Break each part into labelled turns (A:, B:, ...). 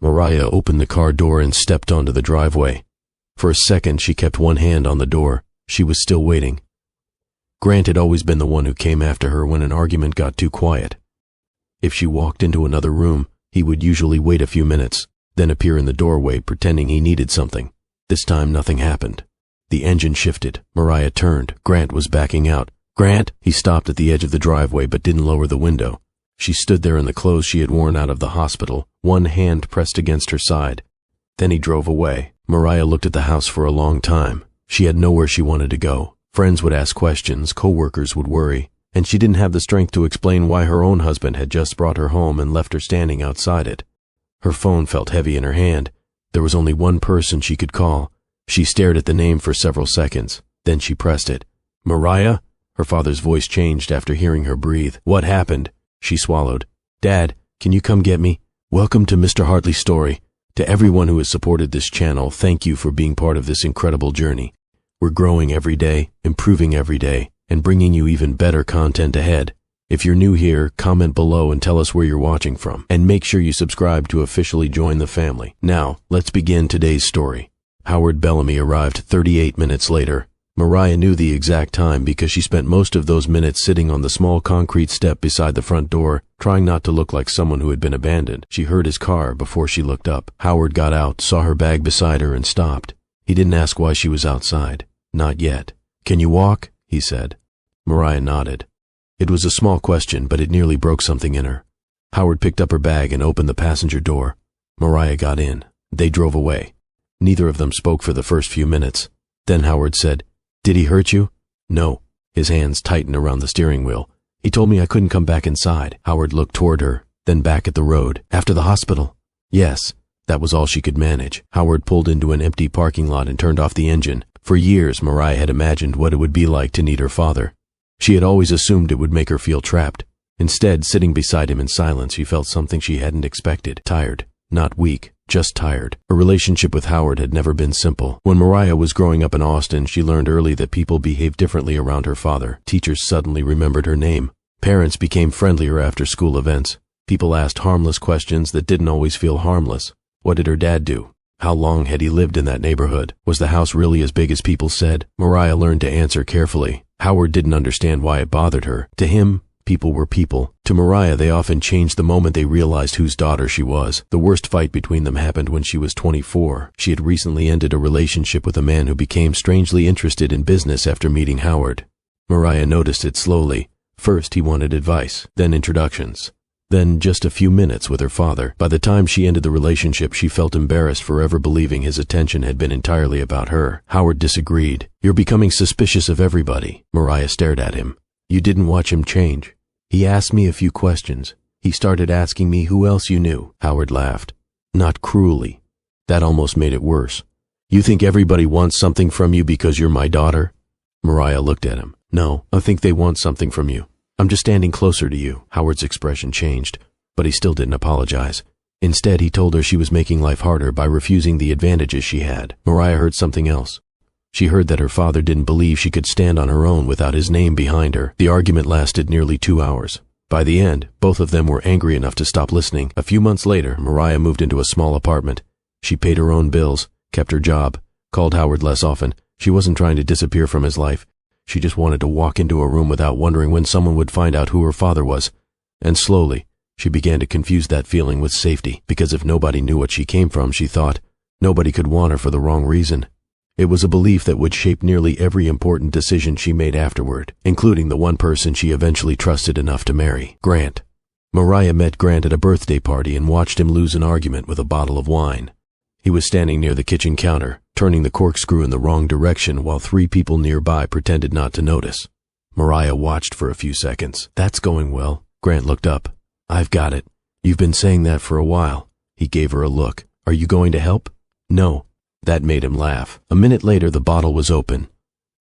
A: Mariah opened the car door and stepped onto the driveway. For a second, she kept one hand on the door. She was still waiting. Grant had always been the one who came after her when an argument got too quiet. If she walked into another room, he would usually wait a few minutes, then appear in the doorway pretending he needed something. This time nothing happened. The engine shifted. Mariah turned. Grant was backing out. "Grant!" He stopped at the edge of the driveway but didn't lower the window. She stood there in the clothes she had worn out of the hospital, one hand pressed against her side. Then he drove away. Mariah looked at the house for a long time. She had nowhere she wanted to go. Friends would ask questions, co-workers would worry, and she didn't have the strength to explain why her own husband had just brought her home and left her standing outside it. Her phone felt heavy in her hand. There was only one person she could call. She stared at the name for several seconds. Then she pressed it. "Mariah?" Her father's voice changed after hearing her breathe. "What happened?" She swallowed. "Dad, can you come get me? Welcome to Mr. Hartley's story. To everyone who has supported this channel, thank you for being part of this incredible journey. We're growing every day, improving every day, and bringing you even better content ahead. If you're new here, comment below and tell us where you're watching from, and make sure you subscribe to officially join the family. Now, let's begin today's story." Howard Bellamy arrived 38 minutes later. Mariah knew the exact time because she spent most of those minutes sitting on the small concrete step beside the front door, trying not to look like someone who had been abandoned. She heard his car before she looked up. Howard got out, saw her bag beside her, and stopped. He didn't ask why she was outside. Not yet. "Can you walk?" he said. Mariah nodded. It was a small question, but it nearly broke something in her. Howard picked up her bag and opened the passenger door. Mariah got in. They drove away. Neither of them spoke for the first few minutes. Then Howard said, "Did he hurt you?" "No." His hands tightened around the steering wheel. "He told me I couldn't come back inside." Howard looked toward her, then back at the road. "After the hospital?" "Yes." That was all she could manage. Howard pulled into an empty parking lot and turned off the engine. For years, Mariah had imagined what it would be like to need her father. She had always assumed it would make her feel trapped. Instead, sitting beside him in silence, she felt something she hadn't expected. Tired. Not weak, just tired. Her relationship with Howard had never been simple. When Mariah was growing up in Austin, she learned early that people behaved differently around her father. Teachers suddenly remembered her name. Parents became friendlier after school events. People asked harmless questions that didn't always feel harmless. What did her dad do? How long had he lived in that neighborhood? Was the house really as big as people said? Mariah learned to answer carefully. Howard didn't understand why it bothered her. To him, people were people. To Mariah, they often changed the moment they realized whose daughter she was. The worst fight between them happened when she was 24. She had recently ended a relationship with a man who became strangely interested in business after meeting Howard. Mariah noticed it slowly. First, he wanted advice, then introductions. Then just a few minutes with her father. By the time she ended the relationship, she felt embarrassed for ever believing his attention had been entirely about her. Howard disagreed. "You're becoming suspicious of everybody." Mariah stared at him. "You didn't watch him change. He asked me a few questions. He started asking me who else you knew." Howard laughed. Not cruelly. That almost made it worse. "You think everybody wants something from you because you're my daughter?" Mariah looked at him. "No, I think they want something from you. I'm just standing closer to you." Howard's expression changed, but he still didn't apologize. Instead, he told her she was making life harder by refusing the advantages she had. Mariah heard something else. She heard that her father didn't believe she could stand on her own without his name behind her. The argument lasted nearly 2 hours. By the end, both of them were angry enough to stop listening. A few months later, Mariah moved into a small apartment. She paid her own bills, kept her job, called Howard less often. She wasn't trying to disappear from his life. She just wanted to walk into a room without wondering when someone would find out who her father was. And slowly, she began to confuse that feeling with safety, because if nobody knew what she came from, she thought, nobody could want her for the wrong reason. It was a belief that would shape nearly every important decision she made afterward, including the one person she eventually trusted enough to marry, Grant. Mariah met Grant at a birthday party and watched him lose an argument with a bottle of wine. He was standing near the kitchen counter, turning the corkscrew in the wrong direction while 3 people nearby pretended not to notice. Mariah watched for a few seconds. "That's going well." Grant looked up. "I've got it. You've been saying that for a while." He gave her a look. "Are you going to help?" "No." That made him laugh. A minute later, the bottle was open.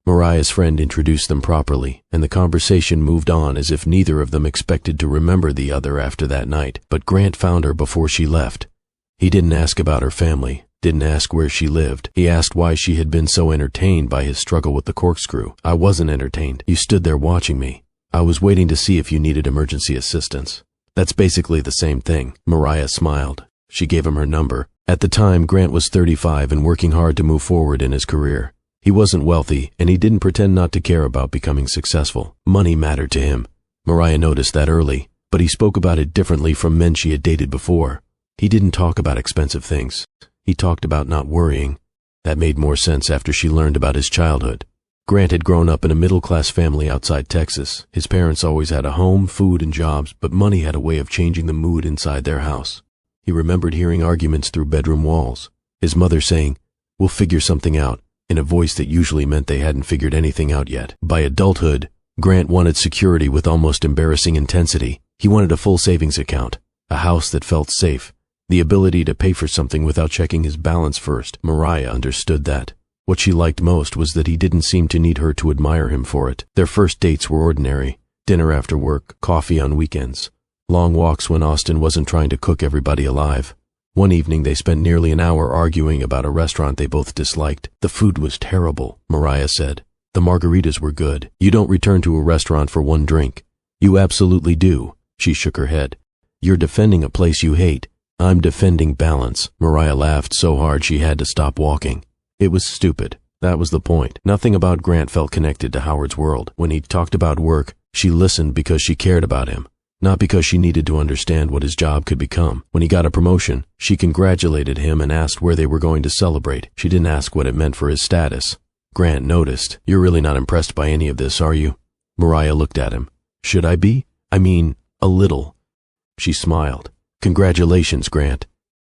A: Mariah's friend introduced them properly, and the conversation moved on as if neither of them expected to remember the other after that night. But Grant found her before she left. He didn't ask about her family, didn't ask where she lived. He asked why she had been so entertained by his struggle with the corkscrew. "I wasn't entertained. You stood there watching me. I was waiting to see if you needed emergency assistance." "That's basically the same thing." Mariah smiled. She gave him her number. At the time, Grant was 35 and working hard to move forward in his career. He wasn't wealthy, and he didn't pretend not to care about becoming successful. Money mattered to him. Mariah noticed that early, but he spoke about it differently from men she had dated before. He didn't talk about expensive things. He talked about not worrying. That made more sense after she learned about his childhood. Grant had grown up in a middle-class family outside Texas. His parents always had a home, food, and jobs, but money had a way of changing the mood inside their house. He remembered hearing arguments through bedroom walls. His mother saying, "We'll figure something out," in a voice that usually meant they hadn't figured anything out yet. By adulthood, Grant wanted security with almost embarrassing intensity. He wanted a full savings account, a house that felt safe, the ability to pay for something without checking his balance first. Mariah understood that. What she liked most was that he didn't seem to need her to admire him for it. Their first dates were ordinary. Dinner after work, coffee on weekends, long walks when Austin wasn't trying to cook everybody alive. One evening they spent nearly an hour arguing about a restaurant they both disliked. "The food was terrible," Mariah said. "The margaritas were good. You don't return to a restaurant for one drink." "You absolutely do." She shook her head. "You're defending a place you hate. I'm defending balance." Mariah laughed so hard she had to stop walking. It was stupid. That was the point. Nothing about Grant felt connected to Howard's world. When he talked about work, she listened because she cared about him, not because she needed to understand what his job could become. When he got a promotion, she congratulated him and asked where they were going to celebrate. She didn't ask what it meant for his status. Grant noticed. "You're really not impressed by any of this, are you?" Mariah looked at him. "Should I be? I mean, a little." She smiled. "Congratulations, Grant.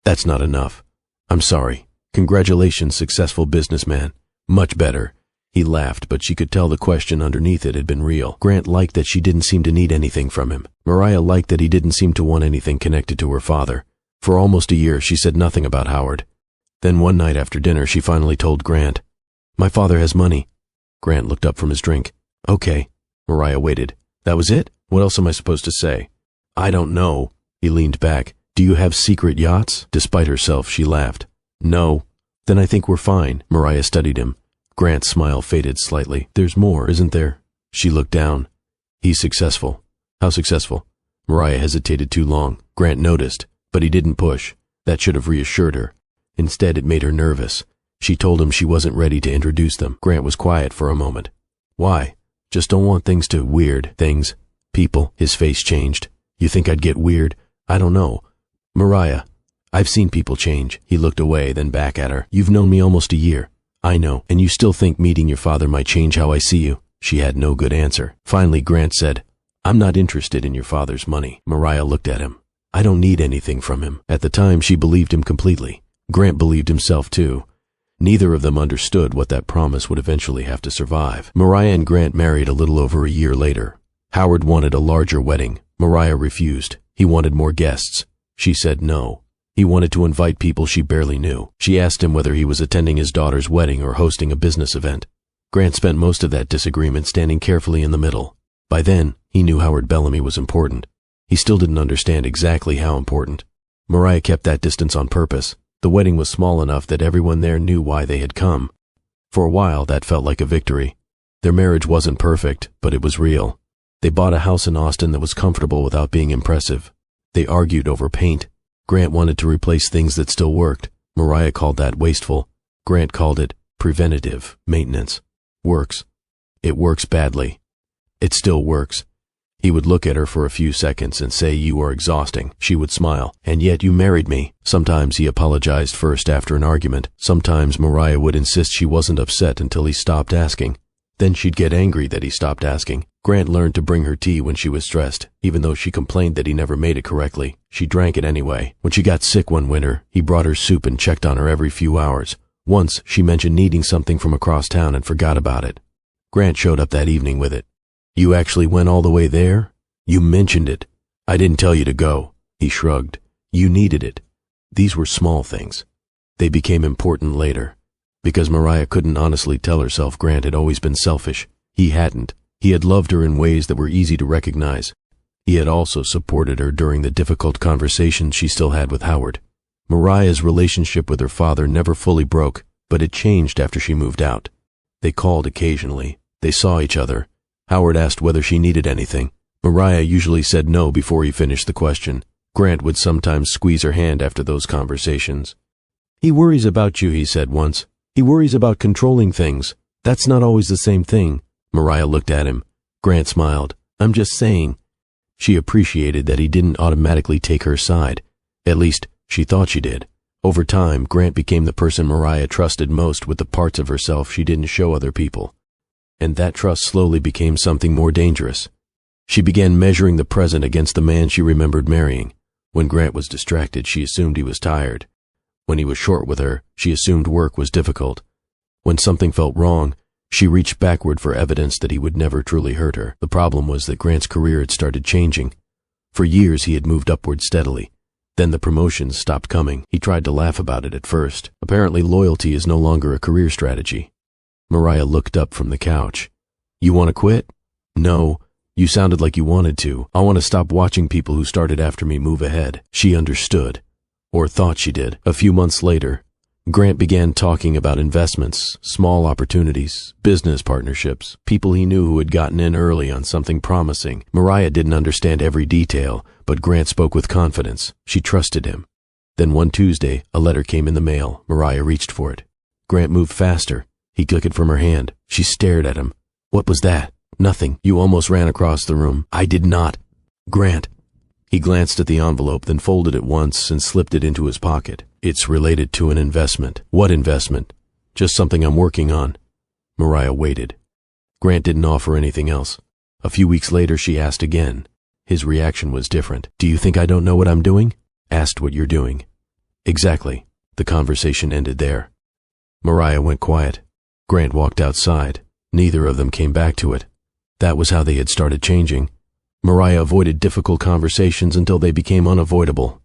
A: That's not enough. I'm sorry. Congratulations, successful businessman. Much better." He laughed, but she could tell the question underneath it had been real. Grant liked that she didn't seem to need anything from him. Mariah liked that he didn't seem to want anything connected to her father. For almost a year, she said nothing about Howard. Then one night after dinner, she finally told Grant, "My father has money." Grant looked up from his drink. "Okay." Mariah waited. "That was it? What else am I supposed to say?" "I don't know." He leaned back. "Do you have secret yachts?" Despite herself, she laughed. "No." "Then I think we're fine." Mariah studied him. Grant's smile faded slightly. "There's more, isn't there?" She looked down. "He's successful." "How successful?" Mariah hesitated too long. Grant noticed, but he didn't push. That should have reassured her. Instead, it made her nervous. She told him she wasn't ready to introduce them. Grant was quiet for a moment. "Why?" "Just don't want things to weird things. People." His face changed. "You think I'd get weird?" "I don't know." "Mariah, I've seen people change." He looked away, then back at her. "You've known me almost a year." "I know. And you still think meeting your father might change how I see you?" She had no good answer. Finally, Grant said, "I'm not interested in your father's money." Mariah looked at him. "I don't need anything from him." At the time, she believed him completely. Grant believed himself too. Neither of them understood what that promise would eventually have to survive. Mariah and Grant married a little over a year later. Howard wanted a larger wedding. Mariah refused. He wanted more guests. She said no. He wanted to invite people she barely knew. She asked him whether he was attending his daughter's wedding or hosting a business event. Grant spent most of that disagreement standing carefully in the middle. By then, he knew Howard Bellamy was important. He still didn't understand exactly how important. Mariah kept that distance on purpose. The wedding was small enough that everyone there knew why they had come. For a while, that felt like a victory. Their marriage wasn't perfect, but it was real. They bought a house in Austin that was comfortable without being impressive. They argued over paint. Grant wanted to replace things that still worked. Mariah called that wasteful. Grant called it preventative maintenance. Works. It works badly. It still works. He would look at her for a few seconds and say, "You are exhausting." She would smile. "And yet you married me." Sometimes he apologized first after an argument. Sometimes Mariah would insist she wasn't upset until he stopped asking. Then she'd get angry that he stopped asking. Grant learned to bring her tea when she was stressed, even though she complained that he never made it correctly. She drank it anyway. When she got sick one winter, he brought her soup and checked on her every few hours. Once, she mentioned needing something from across town and forgot about it. Grant showed up that evening with it. "You actually went all the way there? You mentioned it. I didn't tell you to go." He shrugged. "You needed it." These were small things. They became important later. Because Mariah couldn't honestly tell herself Grant had always been selfish. He hadn't. He had loved her in ways that were easy to recognize. He had also supported her during the difficult conversations she still had with Howard. Mariah's relationship with her father never fully broke, but it changed after she moved out. They called occasionally. They saw each other. Howard asked whether she needed anything. Mariah usually said no before he finished the question. Grant would sometimes squeeze her hand after those conversations. "He worries about you," he said once. "He worries about controlling things. That's not always the same thing." Mariah looked at him. Grant smiled. "I'm just saying." She appreciated that he didn't automatically take her side. At least, she thought she did. Over time, Grant became the person Mariah trusted most with the parts of herself she didn't show other people. And that trust slowly became something more dangerous. She began measuring the present against the man she remembered marrying. When Grant was distracted, she assumed he was tired. When he was short with her, she assumed work was difficult. When something felt wrong, she reached backward for evidence that he would never truly hurt her. The problem was that Grant's career had started changing. For years, he had moved upward steadily. Then the promotions stopped coming. He tried to laugh about it at first. Apparently, loyalty is no longer a career strategy. Mariah looked up from the couch. "You want to quit?" "No. You sounded like you wanted to. I want to stop watching people who started after me move ahead." She understood. Or thought she did. A few months later, Grant began talking about investments, small opportunities, business partnerships, people he knew who had gotten in early on something promising. Mariah didn't understand every detail, but Grant spoke with confidence. She trusted him. Then one Tuesday, a letter came in the mail. Mariah reached for it. Grant moved faster. He took it from her hand. She stared at him. "What was that?" "Nothing. You almost ran across the room." "I did not." "Grant." He glanced at the envelope, then folded it once and slipped it into his pocket. "It's related to an investment." "What investment?" "Just something I'm working on." Mariah waited. Grant didn't offer anything else. A few weeks later, she asked again. His reaction was different. "Do you think I don't know what I'm doing?" "Asked what you're doing." "Exactly." The conversation ended there. Mariah went quiet. Grant walked outside. Neither of them came back to it. That was how they had started changing. Mariah avoided difficult conversations until they became unavoidable.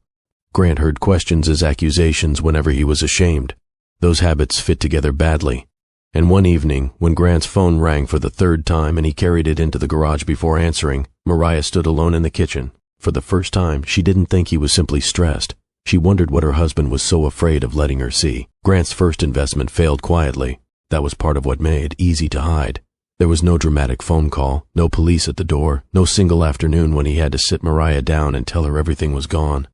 A: Grant heard questions as accusations whenever he was ashamed. Those habits fit together badly. And one evening, when Grant's phone rang for the third time and he carried it into the garage before answering, Mariah stood alone in the kitchen. For the first time, she didn't think he was simply stressed. She wondered what her husband was so afraid of letting her see. Grant's first investment failed quietly. That was part of what made it easy to hide. There was no dramatic phone call, no police at the door, no single afternoon when he had to sit Mariah down and tell her everything was gone.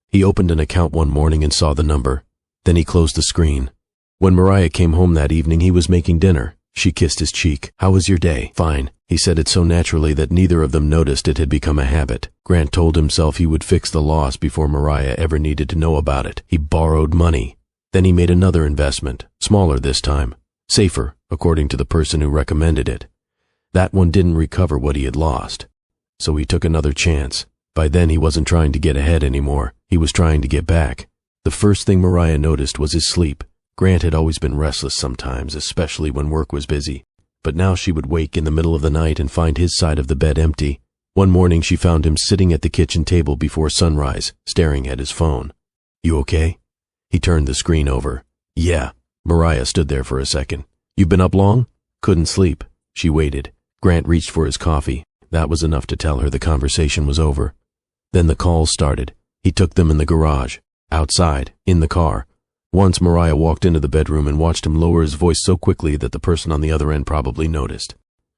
A: He opened an account one morning and saw the number. Then he closed the screen. When Mariah came home that evening, he was making dinner. She kissed his cheek. "How was your day?" "Fine." He said it so naturally that neither of them noticed it had become a habit. Grant told himself he would fix the loss before Mariah ever needed to know about it. He borrowed money. Then he made another investment, smaller this time. Safer, according to the person who recommended it. That one didn't recover what he had lost. So he took another chance. By then he wasn't trying to get ahead anymore. He was trying to get back. The first thing Mariah noticed was his sleep. Grant had always been restless sometimes, especially when work was busy. But now she would wake in the middle of the night and find his side of the bed empty. One morning she found him sitting at the kitchen table before sunrise, staring at his phone. "You okay?" He turned the screen over. "Yeah." Mariah stood there for a second. "You've been up long?" "Couldn't sleep." She waited. Grant reached for his coffee. That was enough to tell her the conversation was over. Then the calls started. He took them in the garage, outside, in the car. Once Mariah walked into the bedroom and watched him lower his voice so quickly that the person on the other end probably noticed.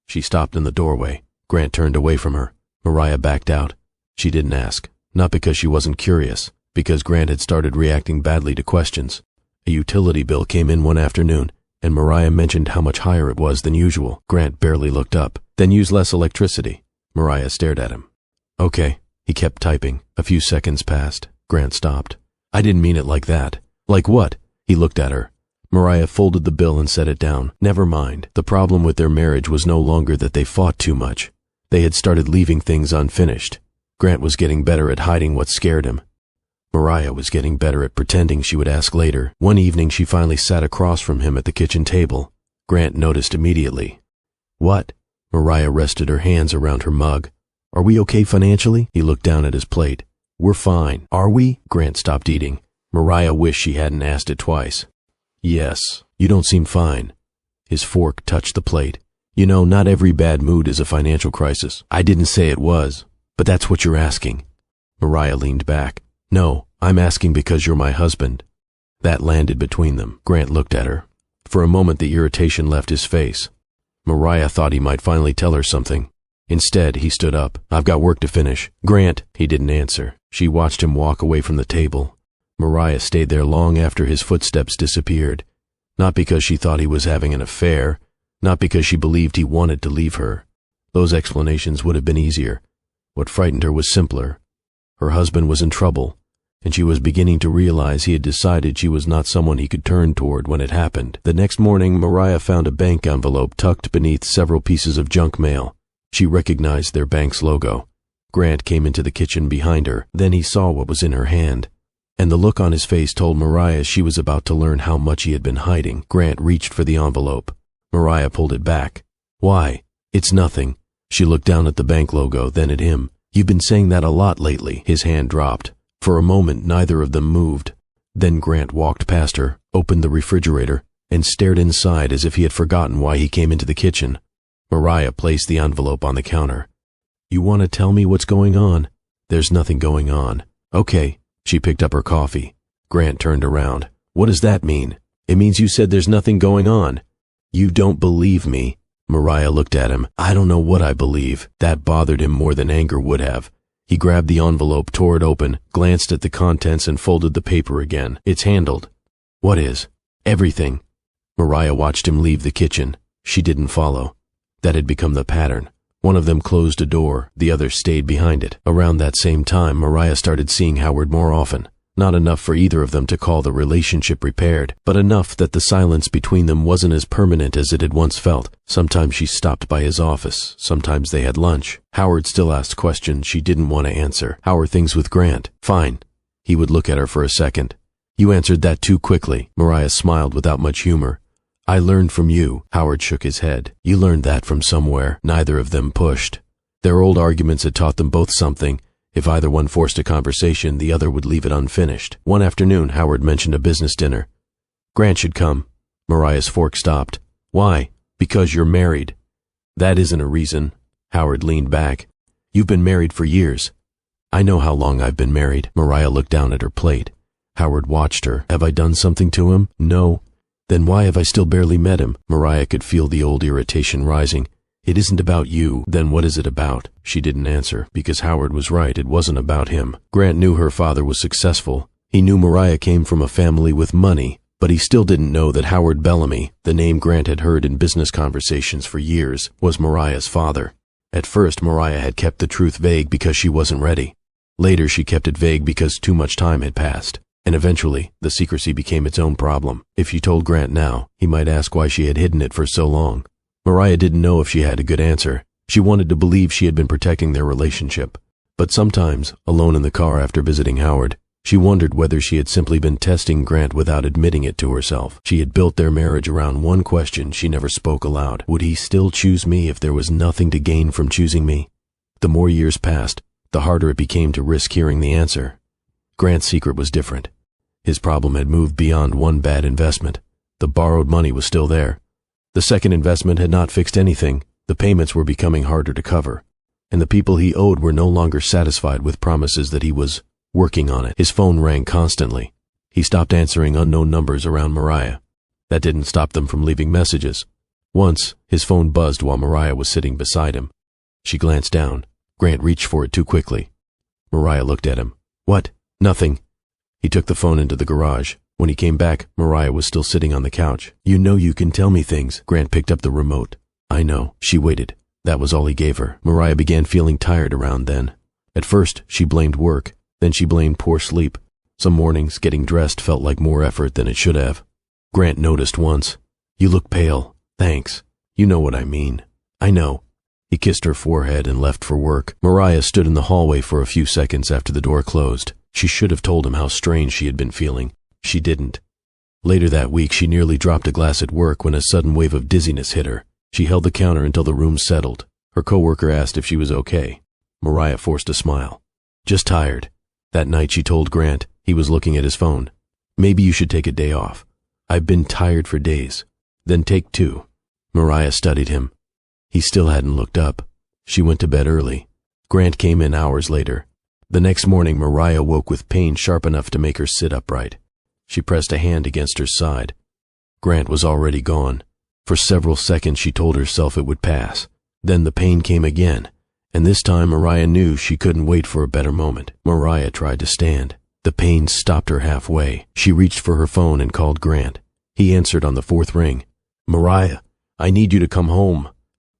A: She stopped in the doorway. Grant turned away from her. Mariah backed out. She didn't ask. Not because she wasn't curious, because Grant had started reacting badly to questions. A utility bill came in one afternoon, and Mariah mentioned how much higher it was than usual. Grant barely looked up. "Then use less electricity." Mariah stared at him. "Okay." He kept typing. A few seconds passed. Grant stopped. "I didn't mean it like that." "Like what?" He looked at her. Mariah folded the bill and set it down. Never mind. The problem with their marriage was no longer that they fought too much. They had started leaving things unfinished. Grant was getting better at hiding what scared him. Mariah was getting better at pretending she would ask later. One evening she finally sat across from him at the kitchen table. Grant noticed immediately. "What?" Mariah rested her hands around her mug. "Are we okay financially?" He looked down at his plate. "We're fine." "Are we?" Grant stopped eating. Mariah wished she hadn't asked it twice. "Yes. You don't seem fine." His fork touched the plate. "You know, not every bad mood is a financial crisis." "I didn't say it was, but that's what you're asking." Mariah leaned back. "No, I'm asking because you're my husband." That landed between them. Grant looked at her. For a moment the irritation left his face. Mariah thought he might finally tell her something. Instead, he stood up. "I've got work to finish." "Grant." He didn't answer. She watched him walk away from the table. Mariah stayed there long after his footsteps disappeared. Not because she thought he was having an affair, not because she believed he wanted to leave her. Those explanations would have been easier. What frightened her was simpler. Her husband was in trouble, and she was beginning to realize he had decided she was not someone he could turn toward when it happened. The next morning, Mariah found a bank envelope tucked beneath several pieces of junk mail. She recognized their bank's logo. Grant came into the kitchen behind her. Then he saw what was in her hand, and the look on his face told Mariah she was about to learn how much he had been hiding. Grant reached for the envelope. Mariah pulled it back. "Why? It's nothing." She looked down at the bank logo, then at him. "You've been saying that a lot lately." His hand dropped. For a moment, neither of them moved. Then Grant walked past her, opened the refrigerator, and stared inside as if he had forgotten why he came into the kitchen. Mariah placed the envelope on the counter. "You want to tell me what's going on?" "There's nothing going on." "Okay." She picked up her coffee. Grant turned around. "What does that mean?" "It means you said there's nothing going on." "You don't believe me." Mariah looked at him. "I don't know what I believe." That bothered him more than anger would have. He grabbed the envelope, tore it open, glanced at the contents, and folded the paper again. "It's handled." "What is?" "Everything." Mariah watched him leave the kitchen. She didn't follow. That had become the pattern. One of them closed a door, the other stayed behind it. Around that same time, Mariah started seeing Howard more often. Not enough for either of them to call the relationship repaired, but enough that the silence between them wasn't as permanent as it had once felt. Sometimes she stopped by his office. Sometimes they had lunch. Howard still asked questions she didn't want to answer. "How are things with Grant?" "Fine." He would look at her for a second. "You answered that too quickly." Mariah smiled without much humor. "I learned from you." Howard shook his head. "You learned that from somewhere." Neither of them pushed. Their old arguments had taught them both something. If either one forced a conversation, the other would leave it unfinished. One afternoon, Howard mentioned a business dinner. "Grant should come." Mariah's fork stopped. "Why?" "Because you're married." "That isn't a reason." Howard leaned back. "You've been married for years." "I know how long I've been married." Mariah looked down at her plate. Howard watched her. "Have I done something to him?" "No." "Then why have I still barely met him?" Mariah could feel the old irritation rising. "It isn't about you." "Then what is it about?" She didn't answer, because Howard was right. It wasn't about him. Grant knew her father was successful. He knew Mariah came from a family with money, but he still didn't know that Howard Bellamy, the name Grant had heard in business conversations for years, was Mariah's father. At first, Mariah had kept the truth vague because she wasn't ready. Later, she kept it vague because too much time had passed. And eventually, the secrecy became its own problem. If she told Grant now, he might ask why she had hidden it for so long. Mariah didn't know if she had a good answer. She wanted to believe she had been protecting their relationship. But sometimes, alone in the car after visiting Howard, she wondered whether she had simply been testing Grant without admitting it to herself. She had built their marriage around one question she never spoke aloud. Would he still choose me if there was nothing to gain from choosing me? The more years passed, the harder it became to risk hearing the answer. Grant's secret was different. His problem had moved beyond one bad investment. The borrowed money was still there. The second investment had not fixed anything. The payments were becoming harder to cover, and the people he owed were no longer satisfied with promises that he was working on it. His phone rang constantly. He stopped answering unknown numbers around Mariah. That didn't stop them from leaving messages. Once, his phone buzzed while Mariah was sitting beside him. She glanced down. Grant reached for it too quickly. Mariah looked at him. "What?" "Nothing." He took the phone into the garage. When he came back, Mariah was still sitting on the couch. "You know you can tell me things." Grant picked up the remote. "I know." She waited. That was all he gave her. Mariah began feeling tired around then. At first, she blamed work. Then she blamed poor sleep. Some mornings, getting dressed felt like more effort than it should have. Grant noticed once. "You look pale." "Thanks. You know what I mean." "I know." He kissed her forehead and left for work. Mariah stood in the hallway for a few seconds after the door closed. She should have told him how strange she had been feeling. She didn't. Later that week, she nearly dropped a glass at work when a sudden wave of dizziness hit her. She held the counter until the room settled. Her coworker asked if she was okay. Mariah forced a smile. "Just tired." That night she told Grant. He was looking at his phone. "Maybe you should take a day off." "I've been tired for days." "Then take two." Mariah studied him. He still hadn't looked up. She went to bed early. Grant came in hours later. The next morning, Mariah woke with pain sharp enough to make her sit upright. She pressed a hand against her side. Grant was already gone. For several seconds she told herself it would pass. Then the pain came again, And this time Mariah knew she couldn't wait for a better moment. Mariah tried to stand. The pain stopped her halfway. She reached for her phone and called Grant. He answered on the fourth ring. "Mariah, I need you to come home."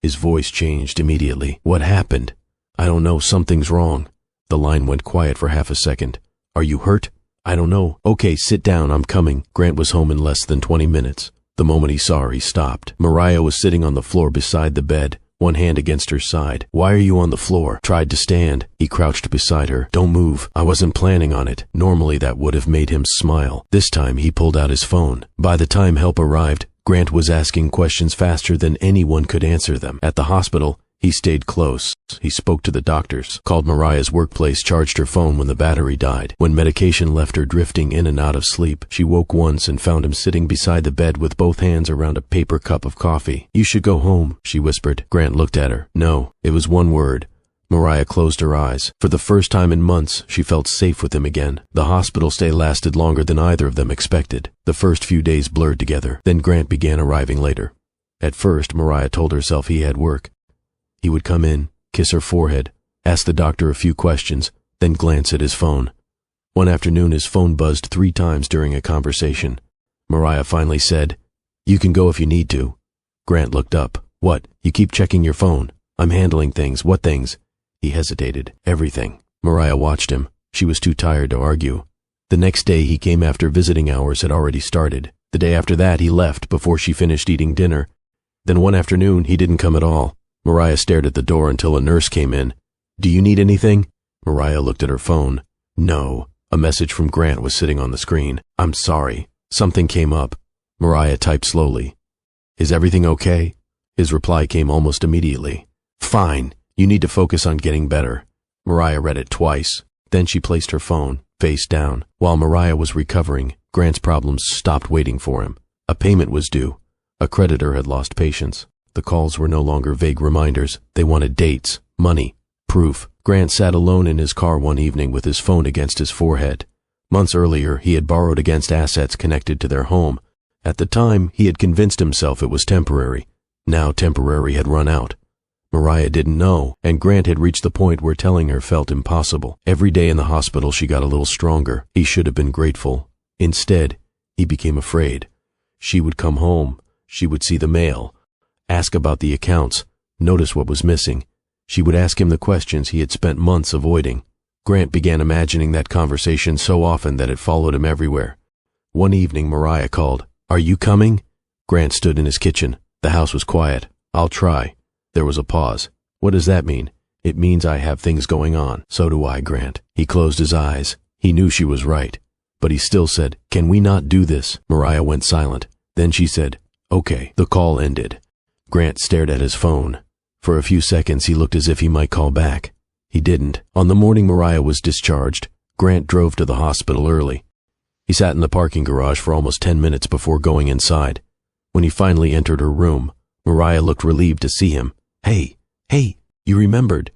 A: His voice changed immediately. "What happened?" "I don't know, something's wrong." The line went quiet for half a second. "Are you hurt?" "I don't know." "Okay, sit down, I'm coming." Grant was home in less than 20 minutes. The moment he saw her, he stopped. Mariah was sitting on the floor beside the bed, one hand against her side. "Why are you on the floor?" "Tried to stand." He crouched beside her. "Don't move. I wasn't planning on it." Normally that would have made him smile. This time he pulled out his phone. By the time help arrived, Grant was asking questions faster than anyone could answer them. At the hospital, he stayed close. He spoke to the doctors, called Mariah's workplace, charged her phone when the battery died. When medication left her drifting in and out of sleep, she woke once and found him sitting beside the bed with both hands around a paper cup of coffee. "You should go home," she whispered. Grant looked at her. No, it was one word. Mariah closed her eyes. For the first time in months, she felt safe with him again. The hospital stay lasted longer than either of them expected. The first few days blurred together. Then Grant began arriving later. At first, Mariah told herself he had work. He would come in, kiss her forehead, ask the doctor a few questions, then glance at his phone. One afternoon, his phone buzzed 3 times during a conversation. Mariah finally said, "You can go if you need to." Grant looked up. "What? You keep checking your phone?" "I'm handling things." "What things?" He hesitated. "Everything." Mariah watched him. She was too tired to argue. The next day he came after visiting hours had already started. The day after that he left before she finished eating dinner. Then one afternoon he didn't come at all. Mariah stared at the door until a nurse came in. "Do you need anything?" Mariah looked at her phone. No. A message from Grant was sitting on the screen. "I'm sorry. Something came up." Mariah typed slowly. "Is everything okay?" His reply came almost immediately. "Fine. You need to focus on getting better." Mariah read it twice. Then she placed her phone, face down. While Mariah was recovering, Grant's problems stopped waiting for him. A payment was due. A creditor had lost patience. The calls were no longer vague reminders. They wanted dates, money, proof. Grant sat alone in his car one evening with his phone against his forehead. Months earlier, he had borrowed against assets connected to their home. At the time, he had convinced himself it was temporary. Now temporary had run out. Mariah didn't know, and Grant had reached the point where telling her felt impossible. Every day in the hospital, she got a little stronger. He should have been grateful. Instead, he became afraid. She would come home. She would see the mail. Ask about the accounts, notice what was missing. She would ask him the questions he had spent months avoiding. Grant began imagining that conversation so often that it followed him everywhere. One evening, Mariah called. "Are you coming?" Grant stood in his kitchen. The house was quiet. "I'll try." There was a pause. "What does that mean?" "It means I have things going on." "So do I, Grant." He closed his eyes. He knew she was right. But he still said, "Can we not do this?" Mariah went silent. Then she said, "Okay." The call ended. Grant stared at his phone. For a few seconds he looked as if he might call back. He didn't. On the morning Mariah was discharged, Grant drove to the hospital early. He sat in the parking garage for almost 10 minutes before going inside. When he finally entered her room, Mariah looked relieved to see him. Hey, you remembered."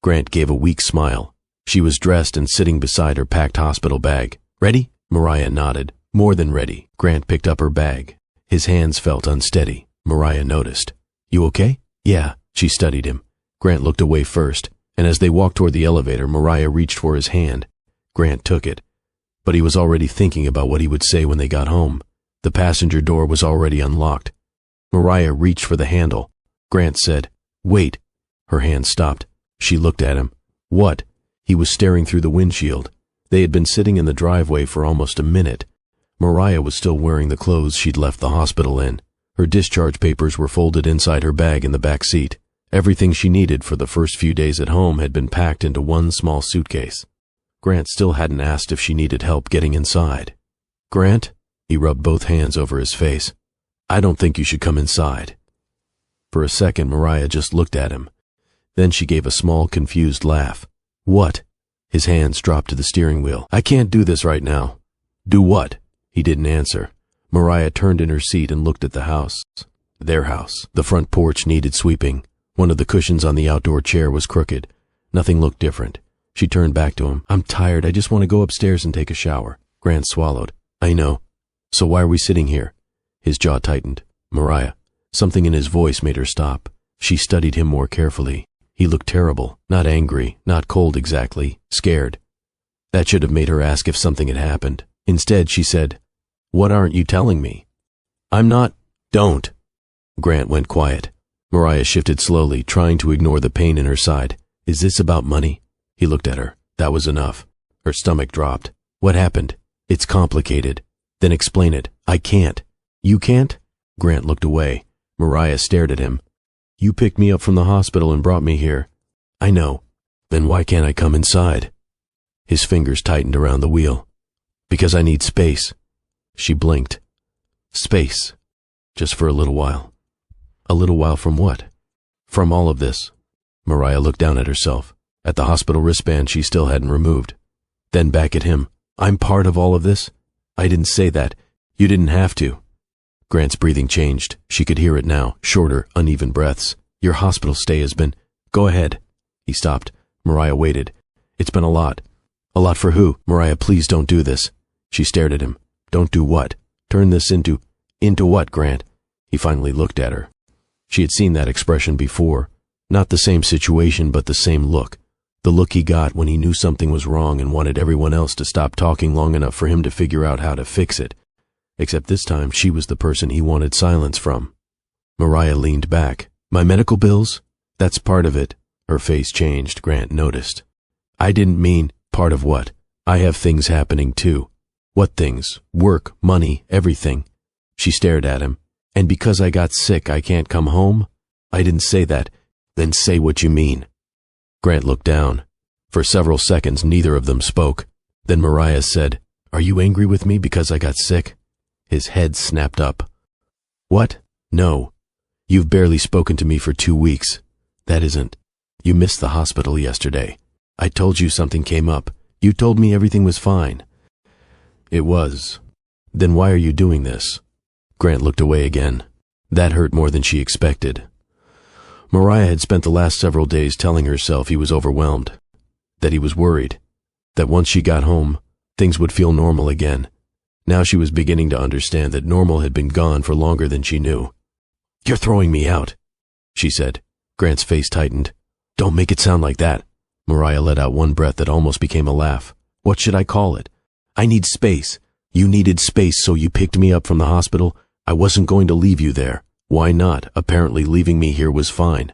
A: Grant gave a weak smile. She was dressed and sitting beside her packed hospital bag. "Ready?" Mariah nodded. "More than ready." Grant picked up her bag. His hands felt unsteady. Mariah noticed. "You okay?" "Yeah." She studied him. Grant looked away first, and as they walked toward the elevator, Mariah reached for his hand. Grant took it. But he was already thinking about what he would say when they got home. The passenger door was already unlocked. Mariah reached for the handle. Grant said, "Wait." Her hand stopped. She looked at him. "What?" He was staring through the windshield. They had been sitting in the driveway for almost a minute. Mariah was still wearing the clothes she'd left the hospital in. Her discharge papers were folded inside her bag in the back seat. Everything she needed for the first few days at home had been packed into one small suitcase. Grant still hadn't asked if she needed help getting inside. "Grant?" He rubbed both hands over his face. "I don't think you should come inside." For a second, Mariah just looked at him. Then she gave a small, confused laugh. "What?" His hands dropped to the steering wheel. "I can't do this right now." "Do what?" He didn't answer. Mariah turned in her seat and looked at the house. Their house. The front porch needed sweeping. One of the cushions on the outdoor chair was crooked. Nothing looked different. She turned back to him. "I'm tired. I just want to go upstairs and take a shower." Grant swallowed. "I know. So why are we sitting here?" His jaw tightened. "Mariah." Something in his voice made her stop. She studied him more carefully. He looked terrible, not angry, not cold exactly, scared. That should have made her ask if something had happened. Instead, she said, "What aren't you telling me?" "I'm not—" "Don't." Grant went quiet. Mariah shifted slowly, trying to ignore the pain in her side. "Is this about money?" He looked at her. That was enough. Her stomach dropped. "What happened?" "It's complicated." "Then explain it." "I can't." "You can't?" Grant looked away. Mariah stared at him. "You picked me up from the hospital and brought me here." "I know." "Then why can't I come inside?" His fingers tightened around the wheel. "Because I need space." She blinked. "Space. Just for a little while." "A little while from what?" "From all of this." Mariah looked down at herself, at the hospital wristband she still hadn't removed. Then back at him. "I'm part of all of this?" "I didn't say that. You didn't have to." Grant's breathing changed. She could hear it now, shorter, uneven breaths. "Your hospital stay has been—" "Go ahead." He stopped. Mariah waited. "It's been a lot." "A lot for who?" "Mariah, please don't do this." She stared at him. "Don't do what?" "Turn this into—" "Into what, Grant?" He finally looked at her. She had seen that expression before. Not the same situation, but the same look. The look he got when he knew something was wrong and wanted everyone else to stop talking long enough for him to figure out how to fix it. Except this time she was the person he wanted silence from. Mariah leaned back. "My medical bills? That's part of it." Her face changed, Grant noticed. "I didn't mean—" "Part of what?" "I have things happening too." "What things?" "Work, money, everything." She stared at him. "And because I got sick I can't come home?" "I didn't say that." "Then say what you mean." Grant looked down. For several seconds neither of them spoke. Then Mariah said, "Are you angry with me because I got sick?" His head snapped up. "What?" "No. You've barely spoken to me for 2 weeks. That isn't— You missed the hospital yesterday. I told you something came up. You told me everything was fine." "It was." "Then why are you doing this?" Grant looked away again. That hurt more than she expected. Mariah had spent the last several days telling herself he was overwhelmed, that he was worried, that once she got home, things would feel normal again. Now she was beginning to understand that normal had been gone for longer than she knew. "You're throwing me out," she said. Grant's face tightened. "Don't make it sound like that." Mariah let out one breath that almost became a laugh. "What should I call it? I need space. You needed space, so you picked me up from the hospital. I wasn't going to leave you there. Why not? Apparently leaving me here was fine."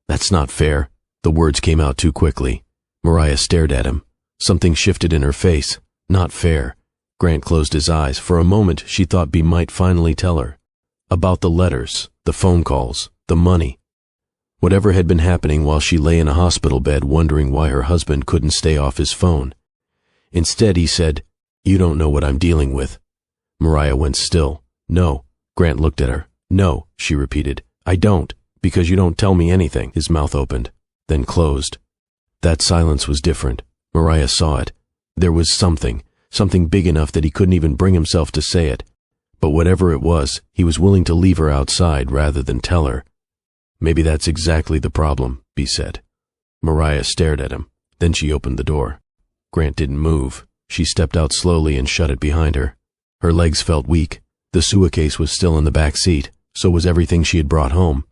A: "That's not fair." The words came out too quickly. Mariah stared at him. Something shifted in her face. Not fair. Grant closed his eyes. For a moment she thought B might finally tell her. About the letters, the phone calls, the money. Whatever had been happening while she lay in a hospital bed wondering why her husband couldn't stay off his phone. Instead he said, "You don't know what I'm dealing with." Mariah went still. "No." Grant looked at her. "No," she repeated. "I don't, because you don't tell me anything." His mouth opened, then closed. That silence was different. Mariah saw it. There was something big enough that he couldn't even bring himself to say it. But whatever it was, he was willing to leave her outside rather than tell her. "Maybe that's exactly the problem," B said. Mariah stared at him. Then she opened the door. Grant didn't move. She stepped out slowly and shut it behind her. Her legs felt weak. The suitcase was still in the back seat. So was everything she had brought home.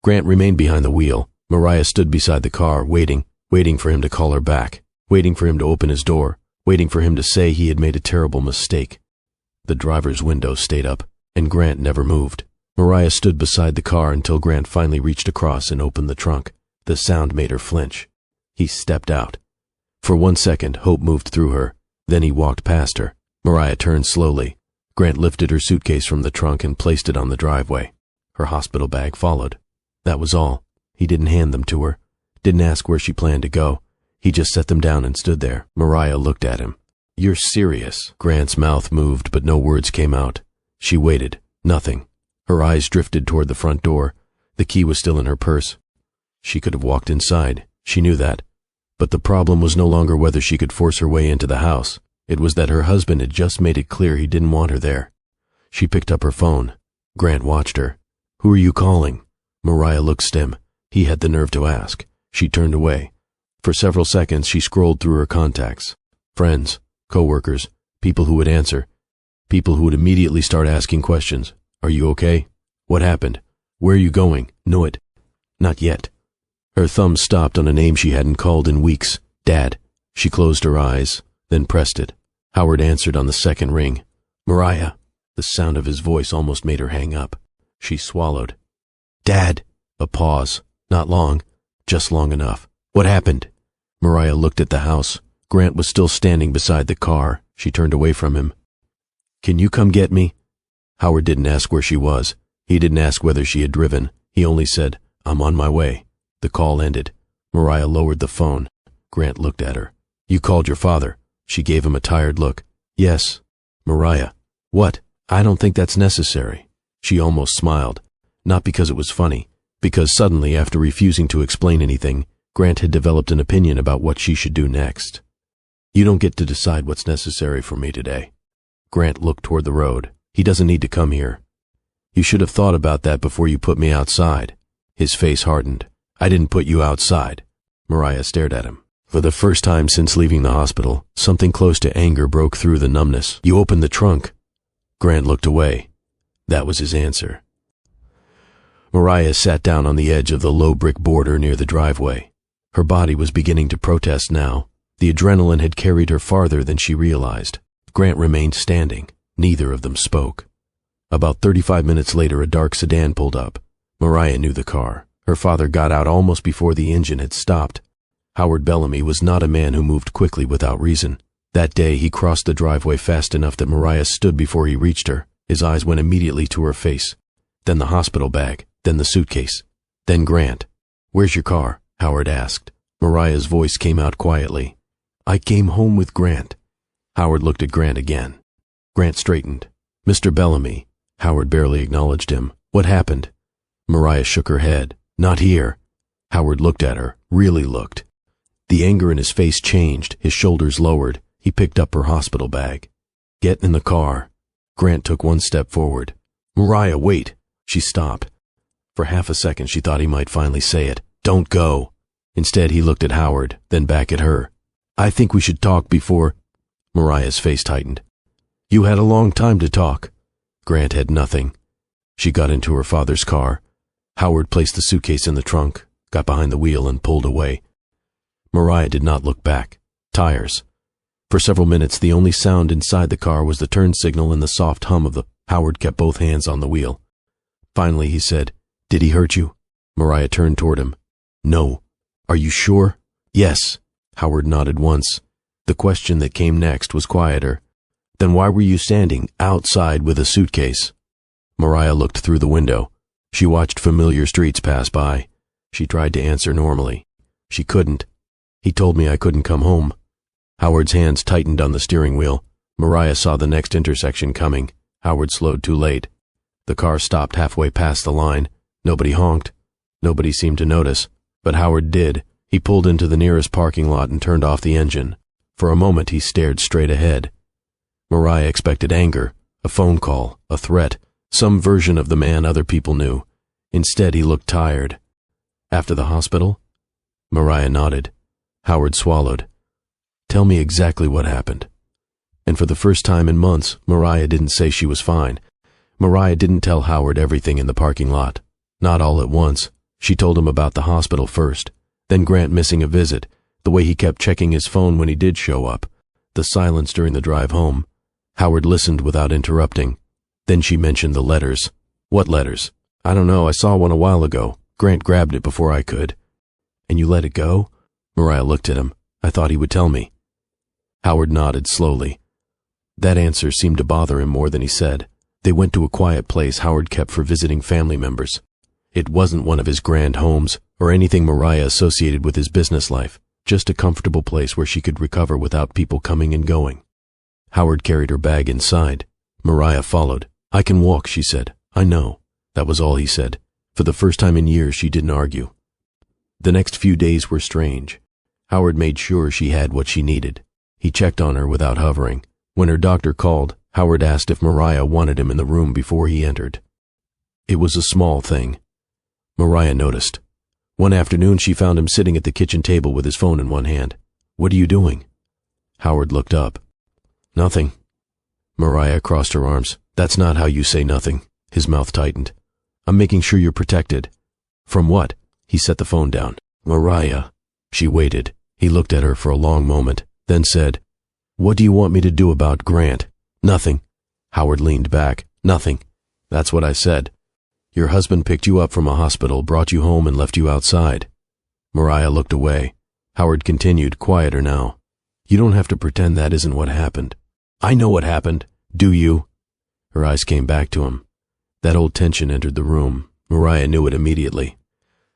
A: Grant remained behind the wheel. Mariah stood beside the car, waiting for him to call her back, waiting for him to open his door, waiting for him to say he had made a terrible mistake. The driver's window stayed up, and Grant never moved. Mariah stood beside the car until Grant finally reached across and opened the trunk. The sound made her flinch. He stepped out. For 1 second, hope moved through her. Then he walked past her. Mariah turned slowly. Grant lifted her suitcase from the trunk and placed it on the driveway. Her hospital bag followed. That was all. He didn't hand them to her. Didn't ask where she planned to go. He just set them down and stood there. Mariah looked at him. "You're serious?" Grant's mouth moved, but no words came out. She waited. Nothing. Her eyes drifted toward the front door. The key was still in her purse. She could have walked inside. She knew that. But the problem was no longer whether she could force her way into the house. It was that her husband had just made it clear he didn't want her there. She picked up her phone. Grant watched her. "Who are you calling?" Mariah looked stem. He had the nerve to ask. She turned away. For several seconds she scrolled through her contacts. Friends, co-workers, people who would answer. People who would immediately start asking questions. "Are you okay? What happened? Where are you going? Know it." "Not yet." Her thumb stopped on a name she hadn't called in weeks. Dad. She closed her eyes, then pressed it. Howard answered on the second ring. Mariah. The sound of his voice almost made her hang up. She swallowed. Dad. A pause. Not long. Just long enough. What happened? Mariah looked at the house. Grant was still standing beside the car. She turned away from him. Can you come get me? Howard didn't ask where she was. He didn't ask whether she had driven. He only said, I'm on my way. The call ended. Mariah lowered the phone. Grant looked at her. You called your father. She gave him a tired look. Yes. Mariah. What? I don't think that's necessary. She almost smiled. Not because it was funny. Because suddenly, after refusing to explain anything, Grant had developed an opinion about what she should do next. You don't get to decide what's necessary for me today. Grant looked toward the road. He doesn't need to come here. You should have thought about that before you put me outside. His face hardened. I didn't put you outside. Mariah stared at him. For the first time since leaving the hospital, something close to anger broke through the numbness. You opened the trunk. Grant looked away. That was his answer. Mariah sat down on the edge of the low brick border near the driveway. Her body was beginning to protest now. The adrenaline had carried her farther than she realized. Grant remained standing. Neither of them spoke. About 35 minutes later, a dark sedan pulled up. Mariah knew the car. Her father got out almost before the engine had stopped. Howard Bellamy was not a man who moved quickly without reason. That day, he crossed the driveway fast enough that Mariah stood before he reached her. His eyes went immediately to her face. Then the hospital bag. Then the suitcase. Then Grant. Where's your car? Howard asked. Mariah's voice came out quietly. I came home with Grant. Howard looked at Grant again. Grant straightened. Mr. Bellamy. Howard barely acknowledged him. What happened? Mariah shook her head. Not here. Howard looked at her. Really looked. The anger in his face changed. His shoulders lowered. He picked up her hospital bag. Get in the car. Grant took one step forward. Mariah, wait. She stopped. For half a second she thought he might finally say it. Don't go. Instead he looked at Howard, then back at her. I think we should talk before... Mariah's face tightened. You had a long time to talk. Grant had nothing. She got into her father's car. Howard placed the suitcase in the trunk, got behind the wheel, and pulled away. Mariah did not look back. Tires. For several minutes the only sound inside the car was the turn signal and the soft hum of the... Howard kept both hands on the wheel. Finally he said, Did he hurt you? Mariah turned toward him. No. Are you sure? Yes. Howard nodded once. The question that came next was quieter. Then why were you standing outside with a suitcase? Mariah looked through the window. She watched familiar streets pass by. She tried to answer normally. She couldn't. He told me I couldn't come home. Howard's hands tightened on the steering wheel. Mariah saw the next intersection coming. Howard slowed too late. The car stopped halfway past the line. Nobody honked. Nobody seemed to notice. But Howard did. He pulled into the nearest parking lot and turned off the engine. For a moment he stared straight ahead. Mariah expected anger, a phone call, a threat, some version of the man other people knew. Instead he looked tired. After the hospital? Mariah nodded. Howard swallowed. Tell me exactly what happened. And for the first time in months, Mariah didn't say she was fine. Mariah didn't tell Howard everything in the parking lot. Not all at once. She told him about the hospital first. Then Grant missing a visit, the way he kept checking his phone when he did show up, the silence during the drive home. Howard listened without interrupting. Then she mentioned the letters. What letters? I don't know, I saw one a while ago. Grant grabbed it before I could. And you let it go? Mariah looked at him. I thought he would tell me. Howard nodded slowly. That answer seemed to bother him more than he said. They went to a quiet place Howard kept for visiting family members. It wasn't one of his grand homes, or anything Mariah associated with his business life, just a comfortable place where she could recover without people coming and going. Howard carried her bag inside. Mariah followed. I can walk, she said. I know. That was all he said. For the first time in years, she didn't argue. The next few days were strange. Howard made sure she had what she needed. He checked on her without hovering. When her doctor called, Howard asked if Mariah wanted him in the room before he entered. It was a small thing. Mariah noticed. One afternoon she found him sitting at the kitchen table with his phone in one hand. What are you doing? Howard looked up. Nothing. Mariah crossed her arms. That's not how you say nothing. His mouth tightened. I'm making sure you're protected. From what? He set the phone down. Mariah. She waited. He looked at her for a long moment, then said, "What do you want me to do about Grant?" "Nothing." Howard leaned back. "Nothing. That's what I said. Your husband picked you up from a hospital, brought you home, and left you outside." Mariah looked away. Howard continued, quieter now. "You don't have to pretend that isn't what happened." "I know what happened. Do you?" Her eyes came back to him. That old tension entered the room. Mariah knew it immediately.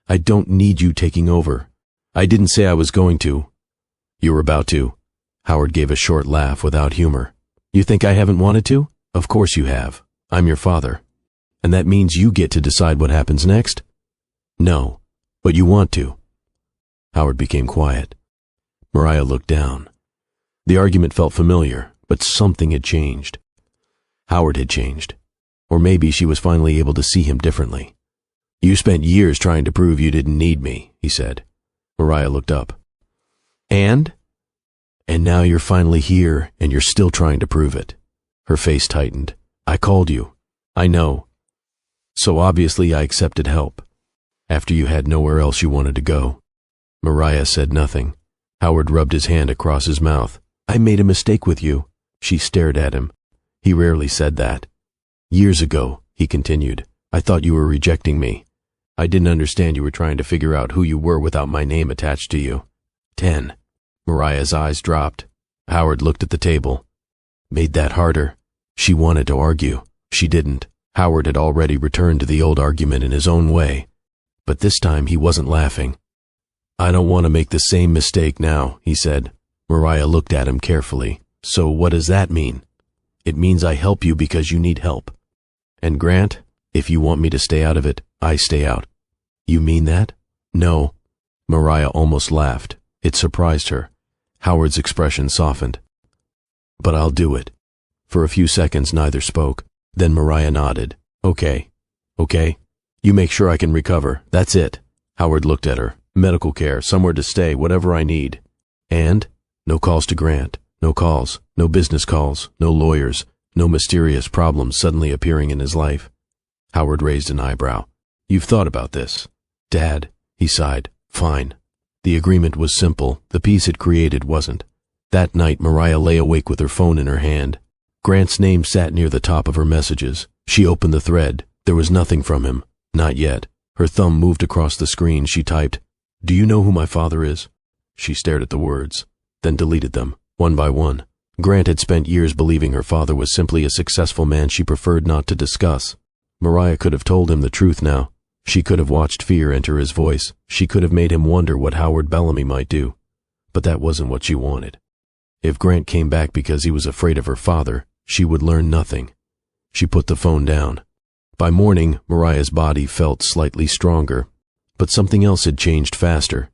A: "I don't need you taking over. I didn't say I was going to." "You were about to." Howard gave a short laugh without humor. "You think I haven't wanted to? Of course you have. I'm your father. And that means you get to decide what happens next?" "No, but you want to." Howard became quiet. Mariah looked down. The argument felt familiar, but something had changed. Howard had changed. Or maybe she was finally able to see him differently. "You spent years trying to prove you didn't need me," he said. Mariah looked up. "And now you're finally here, and you're still trying to prove it." Her face tightened. "I called you. I know. So obviously I accepted help. After you had nowhere else you wanted to go." Mariah said nothing. Howard rubbed his hand across his mouth. "I made a mistake with you." She stared at him. He rarely said that. "Years ago," he continued, "I thought you were rejecting me. I didn't understand you were trying to figure out who you were without my name attached to you." 10. Mariah's eyes dropped. Howard looked at the table. Made that harder. She wanted to argue. She didn't. Howard had already returned to the old argument in his own way. But this time he wasn't laughing. "I don't want to make the same mistake now," he said. Mariah looked at him carefully. "So what does that mean?" "It means I help you because you need help. And Grant, if you want me to stay out of it, I stay out." "You mean that?" "No." Mariah almost laughed. It surprised her. Howard's expression softened. "But I'll do it." For a few seconds neither spoke. Then Mariah nodded. Okay. You make sure I can recover. That's it." Howard looked at her. "Medical care, somewhere to stay, whatever I need. And no calls to Grant. No calls. No business calls. No lawyers. No mysterious problems suddenly appearing in his life." Howard raised an eyebrow. "You've thought about this?" "Dad," he sighed. "Fine." The agreement was simple. The peace it created wasn't. That night Mariah lay awake with her phone in her hand. Grant's name sat near the top of her messages. She opened the thread. There was nothing from him. Not yet. Her thumb moved across the screen. She typed, "Do you know who my father is?" She stared at the words, then deleted them, one by one. Grant had spent years believing her father was simply a successful man she preferred not to discuss. Mariah could have told him the truth now. She could have watched fear enter his voice. She could have made him wonder what Howard Bellamy might do. But that wasn't what she wanted. If Grant came back because he was afraid of her father, she would learn nothing. She put the phone down. By morning, Mariah's body felt slightly stronger, but something else had changed faster.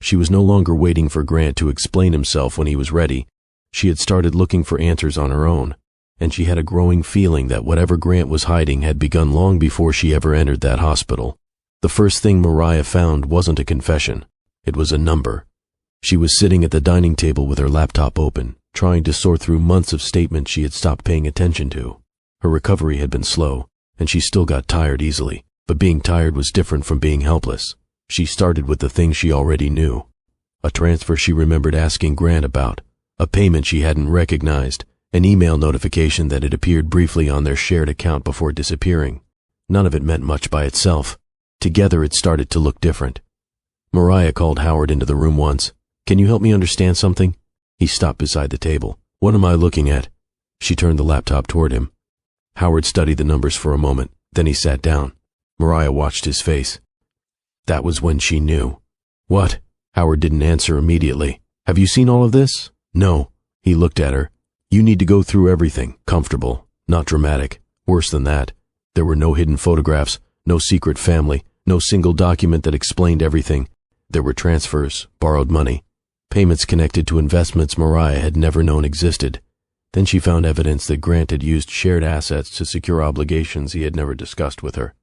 A: She was no longer waiting for Grant to explain himself when he was ready. She had started looking for answers on her own, and she had a growing feeling that whatever Grant was hiding had begun long before she ever entered that hospital. The first thing Mariah found wasn't a confession. It was a number. She was sitting at the dining table with her laptop open, trying to sort through months of statements she had stopped paying attention to. Her recovery had been slow, and she still got tired easily, but being tired was different from being helpless. She started with the things she already knew. A transfer she remembered asking Grant about, a payment she hadn't recognized, an email notification that had appeared briefly on their shared account before disappearing. None of it meant much by itself. Together it started to look different. Mariah called Howard into the room once. "Can you help me understand something?" He stopped beside the table. "What am I looking at?" She turned the laptop toward him. Howard studied the numbers for a moment, then he sat down. Mariah watched his face. That was when she knew. "What?" Howard didn't answer immediately. "Have you seen all of this?" "No." He looked at her. "You need to go through everything, comfortable, not dramatic. Worse than that. There were no hidden photographs, no secret family, no single document that explained everything. There were transfers, borrowed money, payments connected to investments Mariah had never known existed. Then she found evidence that Grant had used shared assets to secure obligations he had never discussed with her.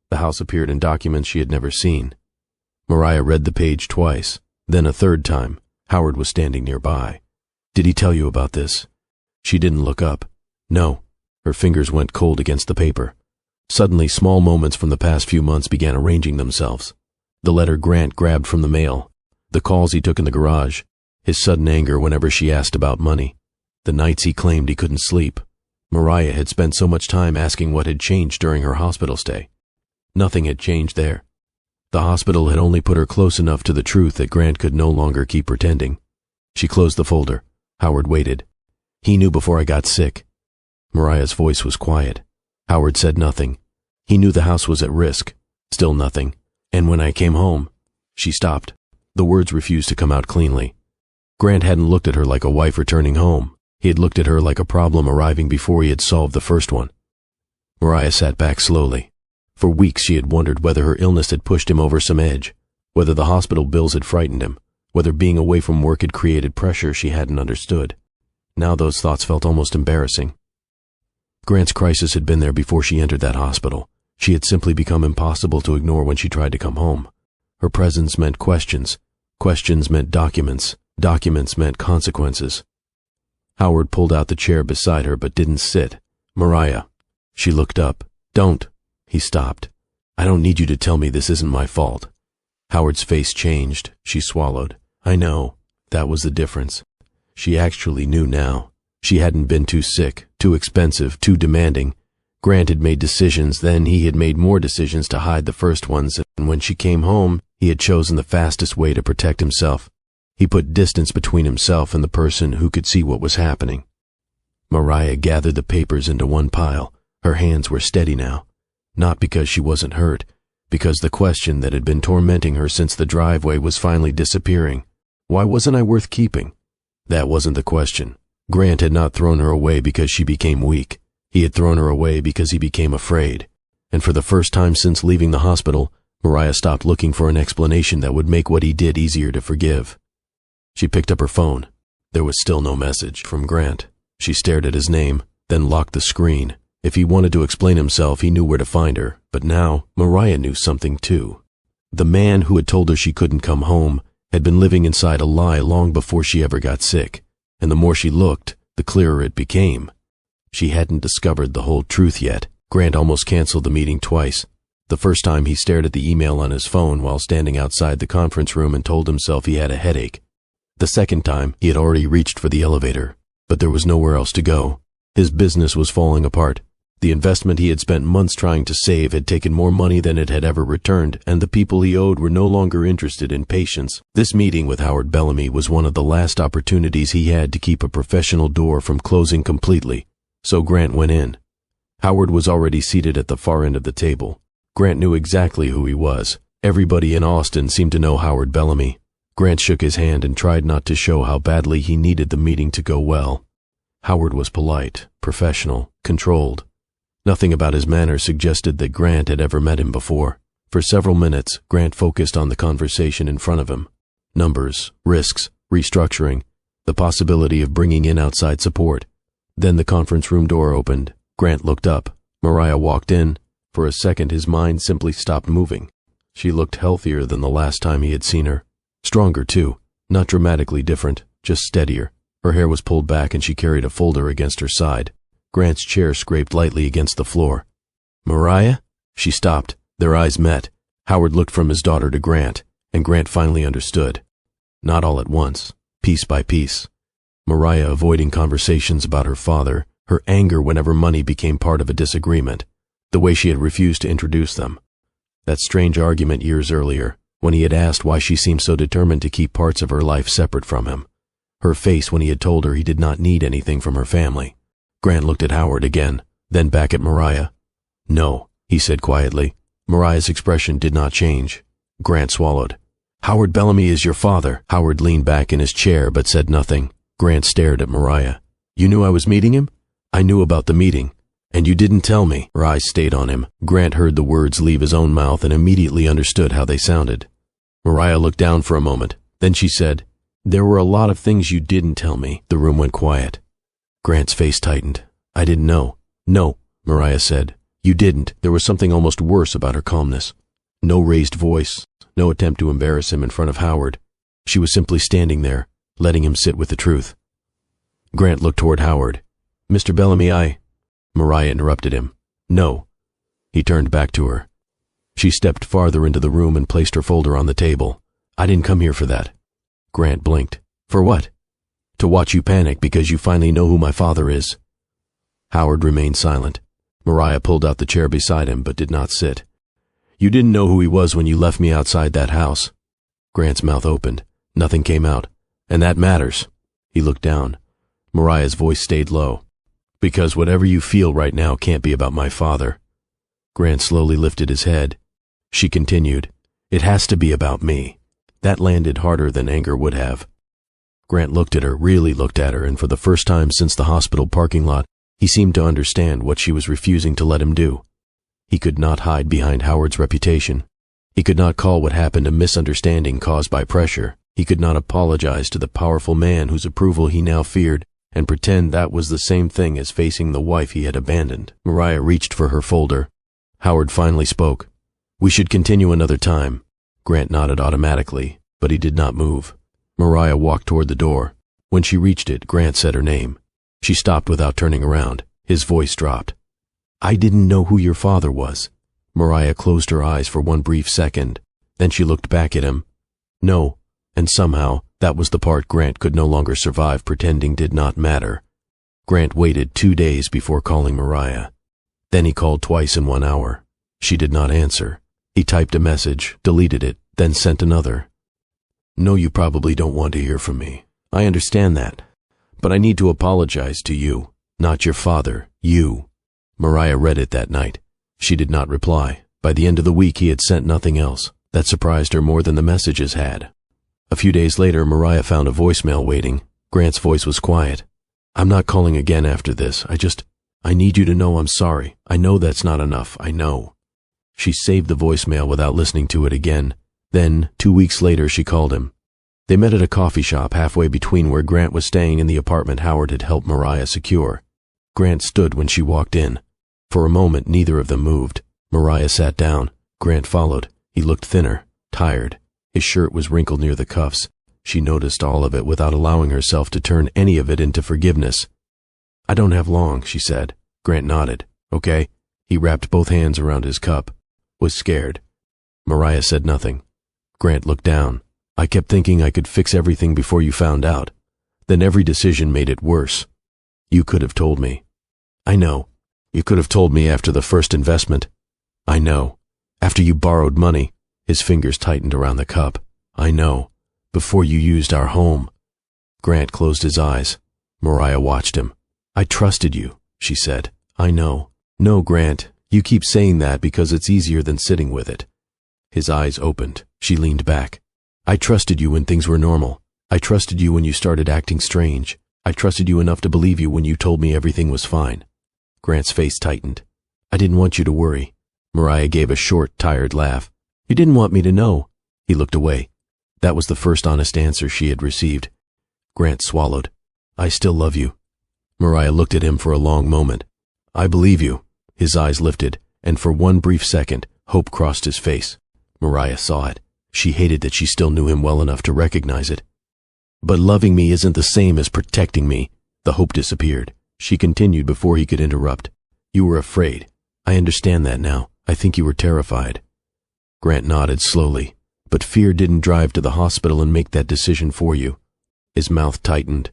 A: The house appeared in documents she had never seen. Mariah read the page twice, then a third time. Howard was standing nearby. "Did he tell you about this?" She didn't look up. "No." Her fingers went cold against the paper. Suddenly, small moments from the past few months began arranging themselves. The letter Grant grabbed from the mail, the calls he took in the garage, his sudden anger whenever she asked about money, the nights he claimed he couldn't sleep. Mariah had spent so much time asking what had changed during her hospital stay. Nothing had changed there. The hospital had only put her close enough to the truth that Grant could no longer keep pretending. She closed the folder. Howard waited. He knew before I got sick. Mariah's voice was quiet. Howard said nothing. He knew the house was at risk. Still nothing. And when I came home, she stopped. The words refused to come out cleanly. Grant hadn't looked at her like a wife returning home. He had looked at her like a problem arriving before he had solved the first one. Mariah sat back slowly. For weeks she had wondered whether her illness had pushed him over some edge, whether the hospital bills had frightened him, whether being away from work had created pressure she hadn't understood. Now those thoughts felt almost embarrassing. Grant's crisis had been there before she entered that hospital. She had simply become impossible to ignore when she tried to come home. Her presence meant questions. Questions meant documents. Documents meant consequences. Howard pulled out the chair beside her but didn't sit. Mariah. She looked up. Don't. He stopped. I don't need you to tell me this isn't my fault. Howard's face changed. She swallowed. I know. That was the difference. She actually knew now. She hadn't been too sick, too expensive, too demanding. Grant had made decisions, then he had made more decisions to hide the first ones, and when she came home, he had chosen the fastest way to protect himself. He put distance between himself and the person who could see what was happening. Mariah gathered the papers into one pile. Her hands were steady now. Not because she wasn't hurt, because the question that had been tormenting her since the driveway was finally disappearing. Why wasn't I worth keeping? That wasn't the question. Grant had not thrown her away because she became weak. He had thrown her away because he became afraid. And for the first time since leaving the hospital, Mariah stopped looking for an explanation that would make what he did easier to forgive. She picked up her phone. There was still no message from Grant. She stared at his name, then locked the screen. If he wanted to explain himself, he knew where to find her. But now, Mariah knew something too. The man who had told her she couldn't come home had been living inside a lie long before she ever got sick. And the more she looked, the clearer it became. She hadn't discovered the whole truth yet. Grant almost canceled the meeting twice. The first time he stared at the email on his phone while standing outside the conference room and told himself he had a headache. The second time, he had already reached for the elevator, but there was nowhere else to go. His business was falling apart. The investment he had spent months trying to save had taken more money than it had ever returned, and the people he owed were no longer interested in patience. This meeting with Howard Bellamy was one of the last opportunities he had to keep a professional door from closing completely. So Grant went in. Howard was already seated at the far end of the table. Grant knew exactly who he was. Everybody in Austin seemed to know Howard Bellamy. Grant shook his hand and tried not to show how badly he needed the meeting to go well. Howard was polite, professional, controlled. Nothing about his manner suggested that Grant had ever met him before. For several minutes, Grant focused on the conversation in front of him. Numbers, risks, restructuring, the possibility of bringing in outside support. Then the conference room door opened. Grant looked up. Mariah walked in. For a second, his mind simply stopped moving. She looked healthier than the last time he had seen her. Stronger, too. Not dramatically different, just steadier. Her hair was pulled back and she carried a folder against her side. Grant's chair scraped lightly against the floor. Mariah? She stopped. Their eyes met. Howard looked from his daughter to Grant, and Grant finally understood. Not all at once, piece by piece. Mariah avoiding conversations about her father, her anger whenever money became part of a disagreement, the way she had refused to introduce them. That strange argument years earlier, when he had asked why she seemed so determined to keep parts of her life separate from him. Her face when he had told her he did not need anything from her family. Grant looked at Howard again, then back at Mariah. No, he said quietly. Mariah's expression did not change. Grant swallowed. Howard Bellamy is your father. Howard leaned back in his chair but said nothing. Grant stared at Mariah. You knew I was meeting him? I knew about the meeting. And you didn't tell me. Her eyes stayed on him. Grant heard the words leave his own mouth and immediately understood how they sounded. Mariah looked down for a moment. Then she said, There were a lot of things you didn't tell me. The room went quiet. Grant's face tightened. I didn't know. No, Mariah said. You didn't. There was something almost worse about her calmness. No raised voice, no attempt to embarrass him in front of Howard. She was simply standing there, letting him sit with the truth. Grant looked toward Howard. Mr. Bellamy, Mariah interrupted him. No. He turned back to her. She stepped farther into the room and placed her folder on the table. I didn't come here for that. Grant blinked. For what? To watch you panic because you finally know who my father is. Howard remained silent. Mariah pulled out the chair beside him but did not sit. You didn't know who he was when you left me outside that house. Grant's mouth opened. Nothing came out. And that matters. He looked down. Mariah's voice stayed low. Because whatever you feel right now can't be about my father. Grant slowly lifted his head. She continued, It has to be about me. That landed harder than anger would have. Grant looked at her, really looked at her, and for the first time since the hospital parking lot, he seemed to understand what she was refusing to let him do. He could not hide behind Howard's reputation. He could not call what happened a misunderstanding caused by pressure. He could not apologize to the powerful man whose approval he now feared and pretend that was the same thing as facing the wife he had abandoned. Mariah reached for her folder. Howard finally spoke. We should continue another time. Grant nodded automatically, but he did not move. Mariah walked toward the door. When she reached it, Grant said her name. She stopped without turning around. His voice dropped. I didn't know who your father was. Mariah closed her eyes for one brief second. Then she looked back at him. No, and somehow that was the part Grant could no longer survive pretending did not matter. Grant waited 2 days before calling Mariah. Then he called twice in 1 hour. She did not answer. He typed a message, deleted it, then sent another. No, you probably don't want to hear from me. I understand that. But I need to apologize to you, not your father, you. Mariah read it that night. She did not reply. By the end of the week he had sent nothing else. That surprised her more than the messages had. A few days later, Mariah found a voicemail waiting. Grant's voice was quiet. I'm not calling again after this. I need you to know I'm sorry. I know that's not enough. I know. She saved the voicemail without listening to it again. Then, 2 weeks later, she called him. They met at a coffee shop halfway between where Grant was staying and the apartment Howard had helped Mariah secure. Grant stood when she walked in. For a moment, neither of them moved. Mariah sat down. Grant followed. He looked thinner, tired. His shirt was wrinkled near the cuffs. She noticed all of it without allowing herself to turn any of it into forgiveness. I don't have long, she said. Grant nodded. Okay. He wrapped both hands around his cup. Was scared. Mariah said nothing. Grant looked down. I kept thinking I could fix everything before you found out. Then every decision made it worse. You could have told me. I know. You could have told me after the first investment. I know. After you borrowed money. His fingers tightened around the cup. I know. Before you used our home. Grant closed his eyes. Mariah watched him. I trusted you, she said. I know. No, Grant, you keep saying that because it's easier than sitting with it. His eyes opened. She leaned back. I trusted you when things were normal. I trusted you when you started acting strange. I trusted you enough to believe you when you told me everything was fine. Grant's face tightened. I didn't want you to worry. Mariah gave a short, tired laugh. You didn't want me to know. He looked away. That was the first honest answer she had received. Grant swallowed. I still love you. Mariah looked at him for a long moment. I believe you. His eyes lifted, and for one brief second, hope crossed his face. Mariah saw it. She hated that she still knew him well enough to recognize it. But loving me isn't the same as protecting me. The hope disappeared. She continued before he could interrupt. You were afraid. I understand that now. I think you were terrified. Grant nodded slowly. But fear didn't drive to the hospital and make that decision for you. His mouth tightened.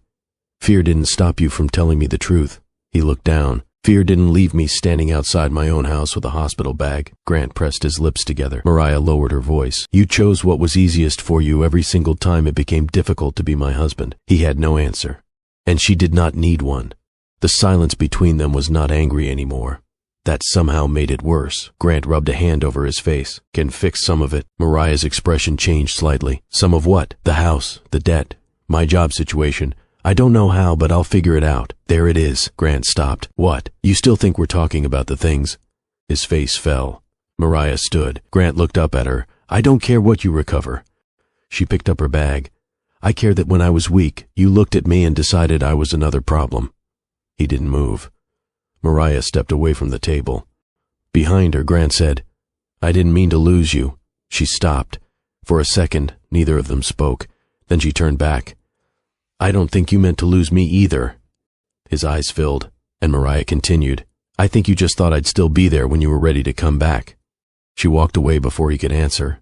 A: Fear didn't stop you from telling me the truth. He looked down. Fear didn't leave me standing outside my own house with a hospital bag. Grant pressed his lips together. Mariah lowered her voice. You chose what was easiest for you every single time it became difficult to be my husband. He had no answer. And she did not need one. The silence between them was not angry anymore. That somehow made it worse. Grant rubbed a hand over his face. Can fix some of it. Mariah's expression changed slightly. Some of what? The house, the debt, my job situation. I don't know how, but I'll figure it out. There it is. Grant stopped. What? You still think we're talking about the things? His face fell. Mariah stood. Grant looked up at her. I don't care what you recover. She picked up her bag. I care that when I was weak, you looked at me and decided I was another problem. He didn't move. Mariah stepped away from the table. Behind her, Grant said, I didn't mean to lose you. She stopped. For a second, neither of them spoke. Then she turned back. I don't think you meant to lose me either. His eyes filled, and Mariah continued, I think you just thought I'd still be there when you were ready to come back. She walked away before he could answer.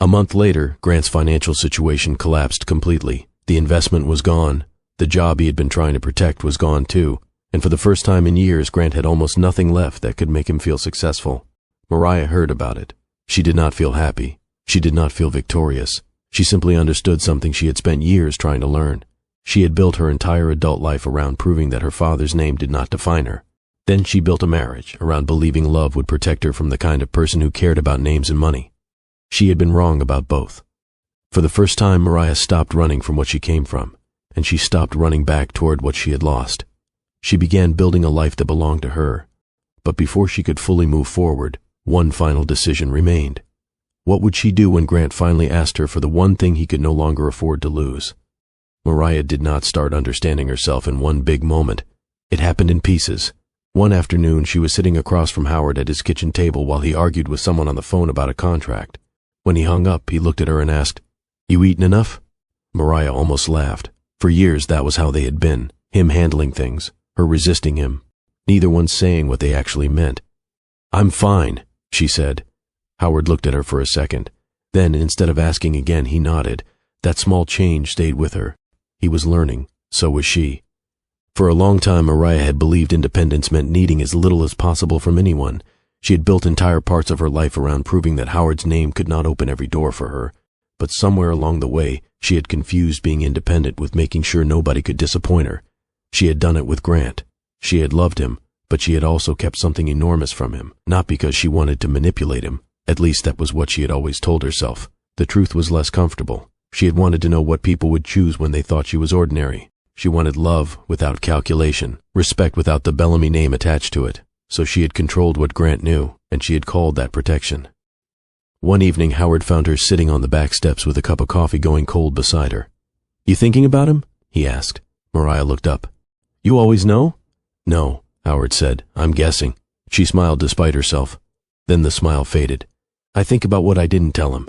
A: A month later, Grant's financial situation collapsed completely. The investment was gone. The job he had been trying to protect was gone too. And for the first time in years, Grant had almost nothing left that could make him feel successful. Mariah heard about it. She did not feel happy. She did not feel victorious. She simply understood something she had spent years trying to learn. She had built her entire adult life around proving that her father's name did not define her. Then she built a marriage around believing love would protect her from the kind of person who cared about names and money. She had been wrong about both. For the first time, Mariah stopped running from what she came from, and she stopped running back toward what she had lost. She began building a life that belonged to her. But before she could fully move forward, one final decision remained. What would she do when Grant finally asked her for the one thing he could no longer afford to lose? Mariah did not start understanding herself in one big moment. It happened in pieces. One afternoon, she was sitting across from Howard at his kitchen table while he argued with someone on the phone about a contract. When he hung up, he looked at her and asked, "You eaten enough?" Mariah almost laughed. For years, that was how they had been. Him handling things, her resisting him. Neither one saying what they actually meant. "I'm fine," she said. Howard looked at her for a second. Then, instead of asking again, he nodded. That small change stayed with her. He was learning. So was she. For a long time, Mariah had believed independence meant needing as little as possible from anyone. She had built entire parts of her life around proving that Howard's name could not open every door for her. But somewhere along the way, she had confused being independent with making sure nobody could disappoint her. She had done it with Grant. She had loved him, but she had also kept something enormous from him, not because she wanted to manipulate him. At least that was what she had always told herself. The truth was less comfortable. She had wanted to know what people would choose when they thought she was ordinary. She wanted love without calculation, respect without the Bellamy name attached to it. So she had controlled what Grant knew, and she had called that protection. One evening, Howard found her sitting on the back steps with a cup of coffee going cold beside her. "You thinking about him?" he asked. Mariah looked up. "You always know?" "No," Howard said. "I'm guessing." She smiled despite herself. Then the smile faded. "I think about what I didn't tell him."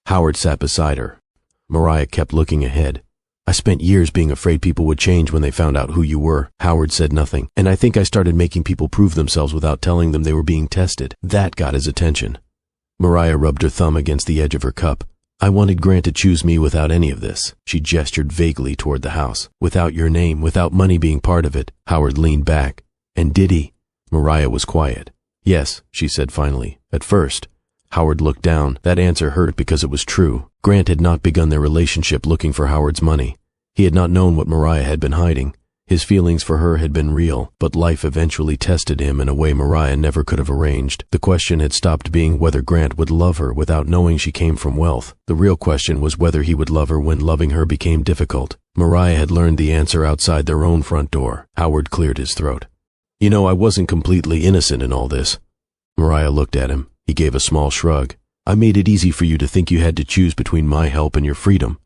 A: Howard sat beside her. Mariah kept looking ahead. "I spent years being afraid people would change when they found out who you were." Howard said nothing. "And I think I started making people prove themselves without telling them they were being tested. That got his attention." Mariah rubbed her thumb against the edge of her cup. "I wanted Grant to choose me without any of this." She gestured vaguely toward the house. "Without your name, without money being part of it." Howard leaned back. "And did he?" Mariah was quiet. "Yes," she said finally. "At first." Howard looked down. That answer hurt because it was true. Grant had not begun their relationship looking for Howard's money. He had not known what Mariah had been hiding. His feelings for her had been real, but life eventually tested him in a way Mariah never could have arranged. The question had stopped being whether Grant would love her without knowing she came from wealth. The real question was whether he would love her when loving her became difficult. Mariah had learned the answer outside their own front door. Howard cleared his throat. "You know, I wasn't completely innocent in all this." Mariah looked at him. He gave a small shrug. "I made it easy for you to think you had to choose between my help and your freedom."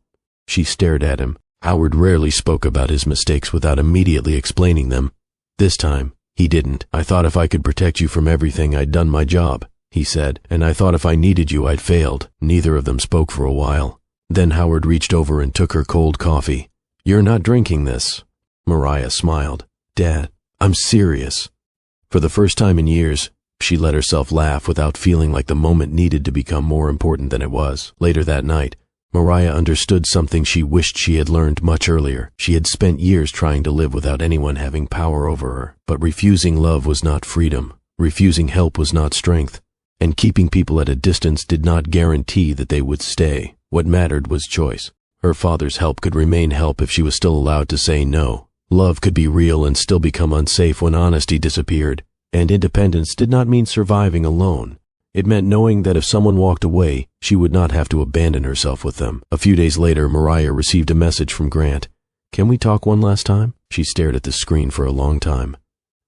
A: She stared at him. Howard rarely spoke about his mistakes without immediately explaining them. This time, he didn't. "I thought if I could protect you from everything, I'd done my job," he said. "And I thought if I needed you, I'd failed." Neither of them spoke for a while. Then Howard reached over and took her cold coffee. "You're not drinking this." Mariah smiled. "Dad, I'm serious." For the first time in years, she let herself laugh without feeling like the moment needed to become more important than it was. Later that night, Mariah understood something she wished she had learned much earlier. She had spent years trying to live without anyone having power over her. But refusing love was not freedom. Refusing help was not strength. And keeping people at a distance did not guarantee that they would stay. What mattered was choice. Her father's help could remain help if she was still allowed to say no. Love could be real and still become unsafe when honesty disappeared. And independence did not mean surviving alone. It meant knowing that if someone walked away, she would not have to abandon herself with them. A few days later, Mariah received a message from Grant. "Can we talk one last time?" She stared at the screen for a long time.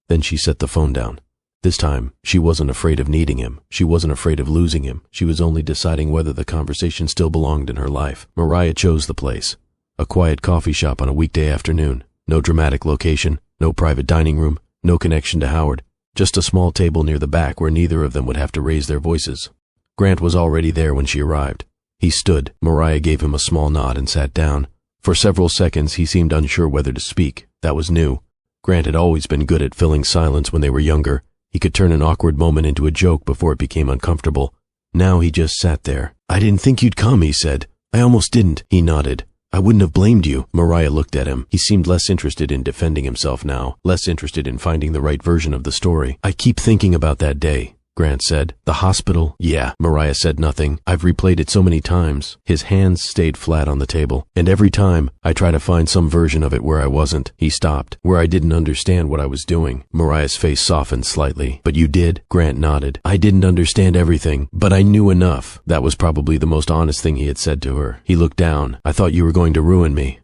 A: Then she set the phone down. This time, she wasn't afraid of needing him. She wasn't afraid of losing him. She was only deciding whether the conversation still belonged in her life. Mariah chose the place. A quiet coffee shop on a weekday afternoon. No dramatic location, no private dining room, no connection to Howard. Just a small table near the back where neither of them would have to raise their voices. Grant was already there when she arrived. He stood. Mariah gave him a small nod and sat down. For several seconds, he seemed unsure whether to speak. That was new. Grant had always been good at filling silence when they were younger. He could turn an awkward moment into a joke before it became uncomfortable. Now he just sat there. "I didn't think you'd come," he said. "I almost didn't." He nodded. "I wouldn't have blamed you." Mariah looked at him. He seemed less interested in defending himself now, less interested in finding the right version of the story. "I keep thinking about that day," Grant said. "The hospital?" "Yeah." Mariah said nothing. "I've replayed it so many times." His hands stayed flat on the table. "And every time, I try to find some version of it where I wasn't." He stopped. "Where I didn't understand what I was doing." Mariah's face softened slightly. "But you did?" Grant nodded. "I didn't understand everything, but I knew enough." That was probably the most honest thing he had said to her. He looked down. "I thought you were going to ruin me."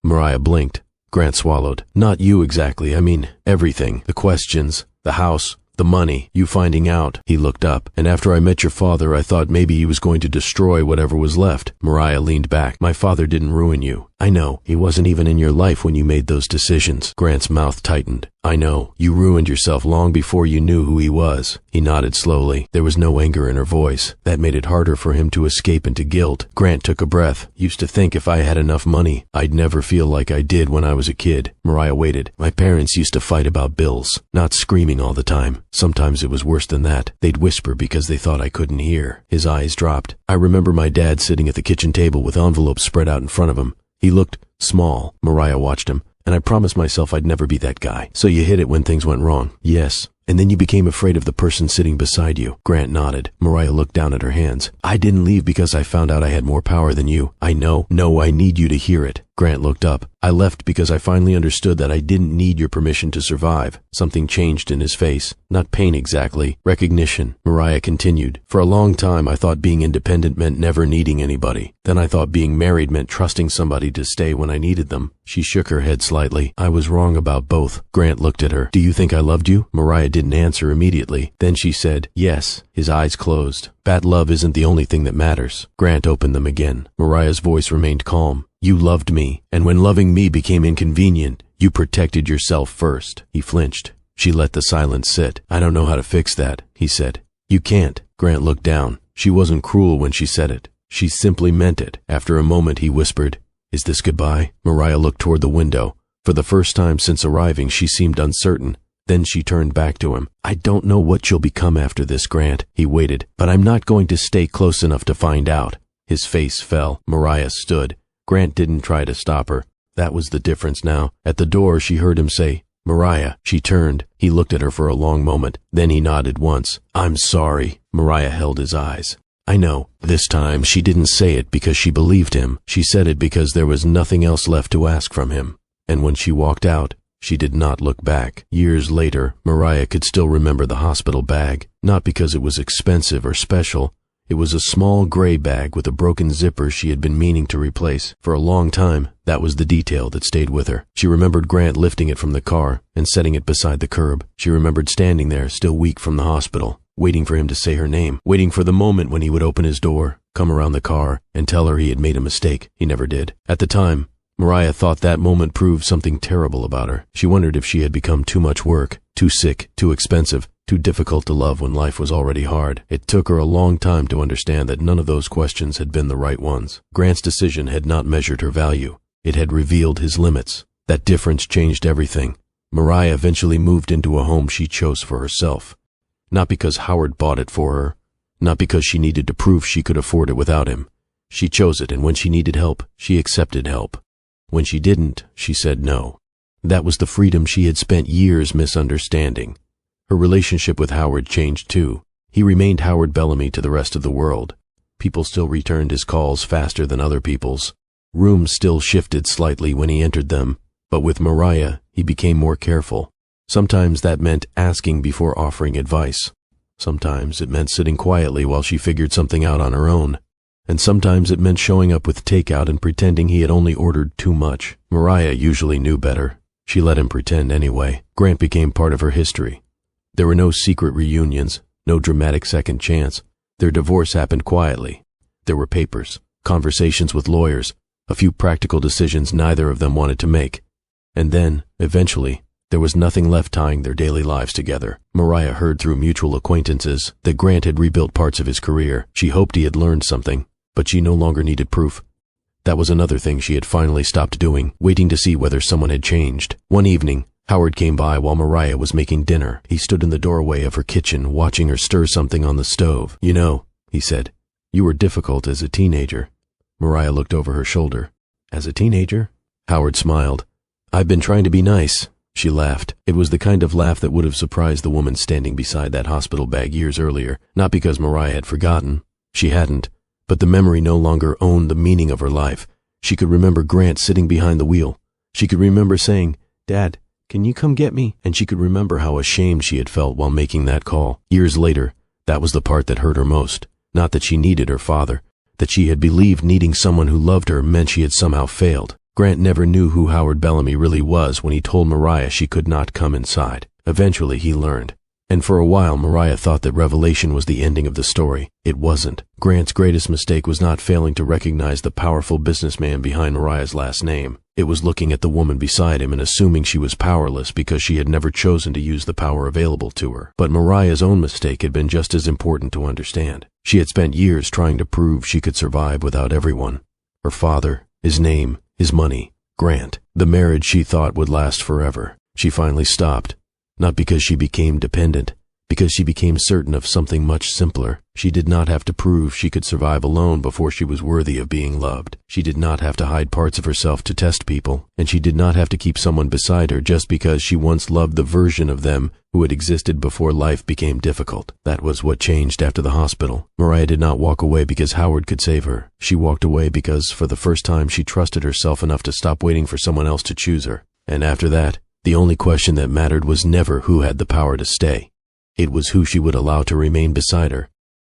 A: Mariah blinked. Grant swallowed. "Not you exactly. I mean, everything. The questions, the house, the money, you finding out." He looked up. "And after I met your father, I thought maybe he was going to destroy whatever was left." Mariah leaned back. "My father didn't ruin you. I know. He wasn't even in your life when you made those decisions." Grant's mouth tightened. "I know. You ruined yourself long before you knew who he was." He nodded slowly. There was no anger in her voice. That made it harder for him to escape into guilt. Grant took a breath. "Used to think if I had enough money, I'd never feel like I did when I was a kid." Mariah waited. "My parents used to fight about bills. Not screaming all the time. Sometimes it was worse than that. They'd whisper because they thought I couldn't hear." His eyes dropped. "I remember my dad sitting at the kitchen table with envelopes spread out in front of him. He looked small." Mariah watched him. "And I promised myself I'd never be that guy." "So you hid it when things went wrong?" "Yes." "And then you became afraid of the person sitting beside you." Grant nodded. Mariah looked down at her hands. "I didn't leave because I found out I had more power than you." "I know. No, I need you to hear it." Grant looked up. "I left because I finally understood that I didn't need your permission to survive." Something changed in his face. Not pain exactly. Recognition. Mariah continued. "For a long time I thought being independent meant never needing anybody. Then I thought being married meant trusting somebody to stay when I needed them." She shook her head slightly. "I was wrong about both." Grant looked at her. "Do you think I loved you?" Mariah didn't answer immediately. Then she said, "Yes." His eyes closed. "Bad love isn't the only thing that matters." Grant opened them again. Mariah's voice remained calm. "You loved me, and when loving me became inconvenient, you protected yourself first." He flinched. She let the silence sit. "I don't know how to fix that," he said. "You can't." Grant looked down. She wasn't cruel when she said it. She simply meant it. After a moment, he whispered, "Is this goodbye?" Mariah looked toward the window. For the first time since arriving, she seemed uncertain. Then she turned back to him. "I don't know what you'll become after this, Grant." He waited. "But I'm not going to stay close enough to find out." His face fell. Mariah stood. Grant didn't try to stop her. That was the difference now. At the door, she heard him say, "Mariah." She turned. He looked at her for a long moment. Then he nodded once. "I'm sorry." Mariah held his eyes. "I know." This time, she didn't say it because she believed him. She said it because there was nothing else left to ask from him. And when she walked out, she did not look back. Years later, Mariah could still remember the hospital bag. Not because it was expensive or special. It was a small gray bag with a broken zipper she had been meaning to replace. For a long time, that was the detail that stayed with her. She remembered Grant lifting it from the car and setting it beside the curb. She remembered standing there, still weak from the hospital, waiting for him to say her name, waiting for the moment when he would open his door, come around the car, and tell her he had made a mistake. He never did. At the time, Mariah thought that moment proved something terrible about her. She wondered if she had become too much work, too sick, too expensive, too difficult to love when life was already hard. It took her a long time to understand that none of those questions had been the right ones. Grant's decision had not measured her value. It had revealed his limits. That difference changed everything. Mariah eventually moved into a home she chose for herself. Not because Howard bought it for her. Not because she needed to prove she could afford it without him. She chose it, and when she needed help, she accepted help. When she didn't, she said no. That was the freedom she had spent years misunderstanding. Her relationship with Howard changed too. He remained Howard Bellamy to the rest of the world. People still returned his calls faster than other people's. Rooms still shifted slightly when he entered them, but with Mariah, he became more careful. Sometimes that meant asking before offering advice. Sometimes it meant sitting quietly while she figured something out on her own. And sometimes it meant showing up with takeout and pretending he had only ordered too much. Mariah usually knew better. She let him pretend anyway. Grant became part of her history. There were no secret reunions, no dramatic second chance. Their divorce happened quietly. There were papers, conversations with lawyers, a few practical decisions neither of them wanted to make. And then, eventually, there was nothing left tying their daily lives together. Mariah heard through mutual acquaintances that Grant had rebuilt parts of his career. She hoped he had learned something, but she no longer needed proof. That was another thing she had finally stopped doing, waiting to see whether someone had changed. One evening, Howard came by while Mariah was making dinner. He stood in the doorway of her kitchen, watching her stir something on the stove. "You know," he said. "You were difficult as a teenager." Mariah looked over her shoulder. "As a teenager?" Howard smiled. "I've been trying to be nice." She laughed. It was the kind of laugh that would have surprised the woman standing beside that hospital bag years earlier, not because Mariah had forgotten. She hadn't. But the memory no longer owned the meaning of her life. She could remember Grant sitting behind the wheel. She could remember saying, "Dad, can you come get me?" And she could remember how ashamed she had felt while making that call. Years later, that was the part that hurt her most. Not that she needed her father, that she had believed needing someone who loved her meant she had somehow failed. Grant never knew who Howard Bellamy really was when he told Mariah she could not come inside. Eventually he learned. And for a while Mariah thought that revelation was the ending of the story. It wasn't. Grant's greatest mistake was not failing to recognize the powerful businessman behind Mariah's last name. It was looking at the woman beside him and assuming she was powerless because she had never chosen to use the power available to her. But Mariah's own mistake had been just as important to understand. She had spent years trying to prove she could survive without everyone. Her father, his name, his money, Grant, the marriage she thought would last forever. She finally stopped. Not because she became dependent, because she became certain of something much simpler. She did not have to prove she could survive alone before she was worthy of being loved. She did not have to hide parts of herself to test people, and she did not have to keep someone beside her just because she once loved the version of them who had existed before life became difficult. That was what changed after the hospital. Mariah did not walk away because Howard could save her. She walked away because, for the first time, she trusted herself enough to stop waiting for someone else to choose her. And after that, the only question that mattered was never who had the power to stay. It was who she would allow to remain beside her,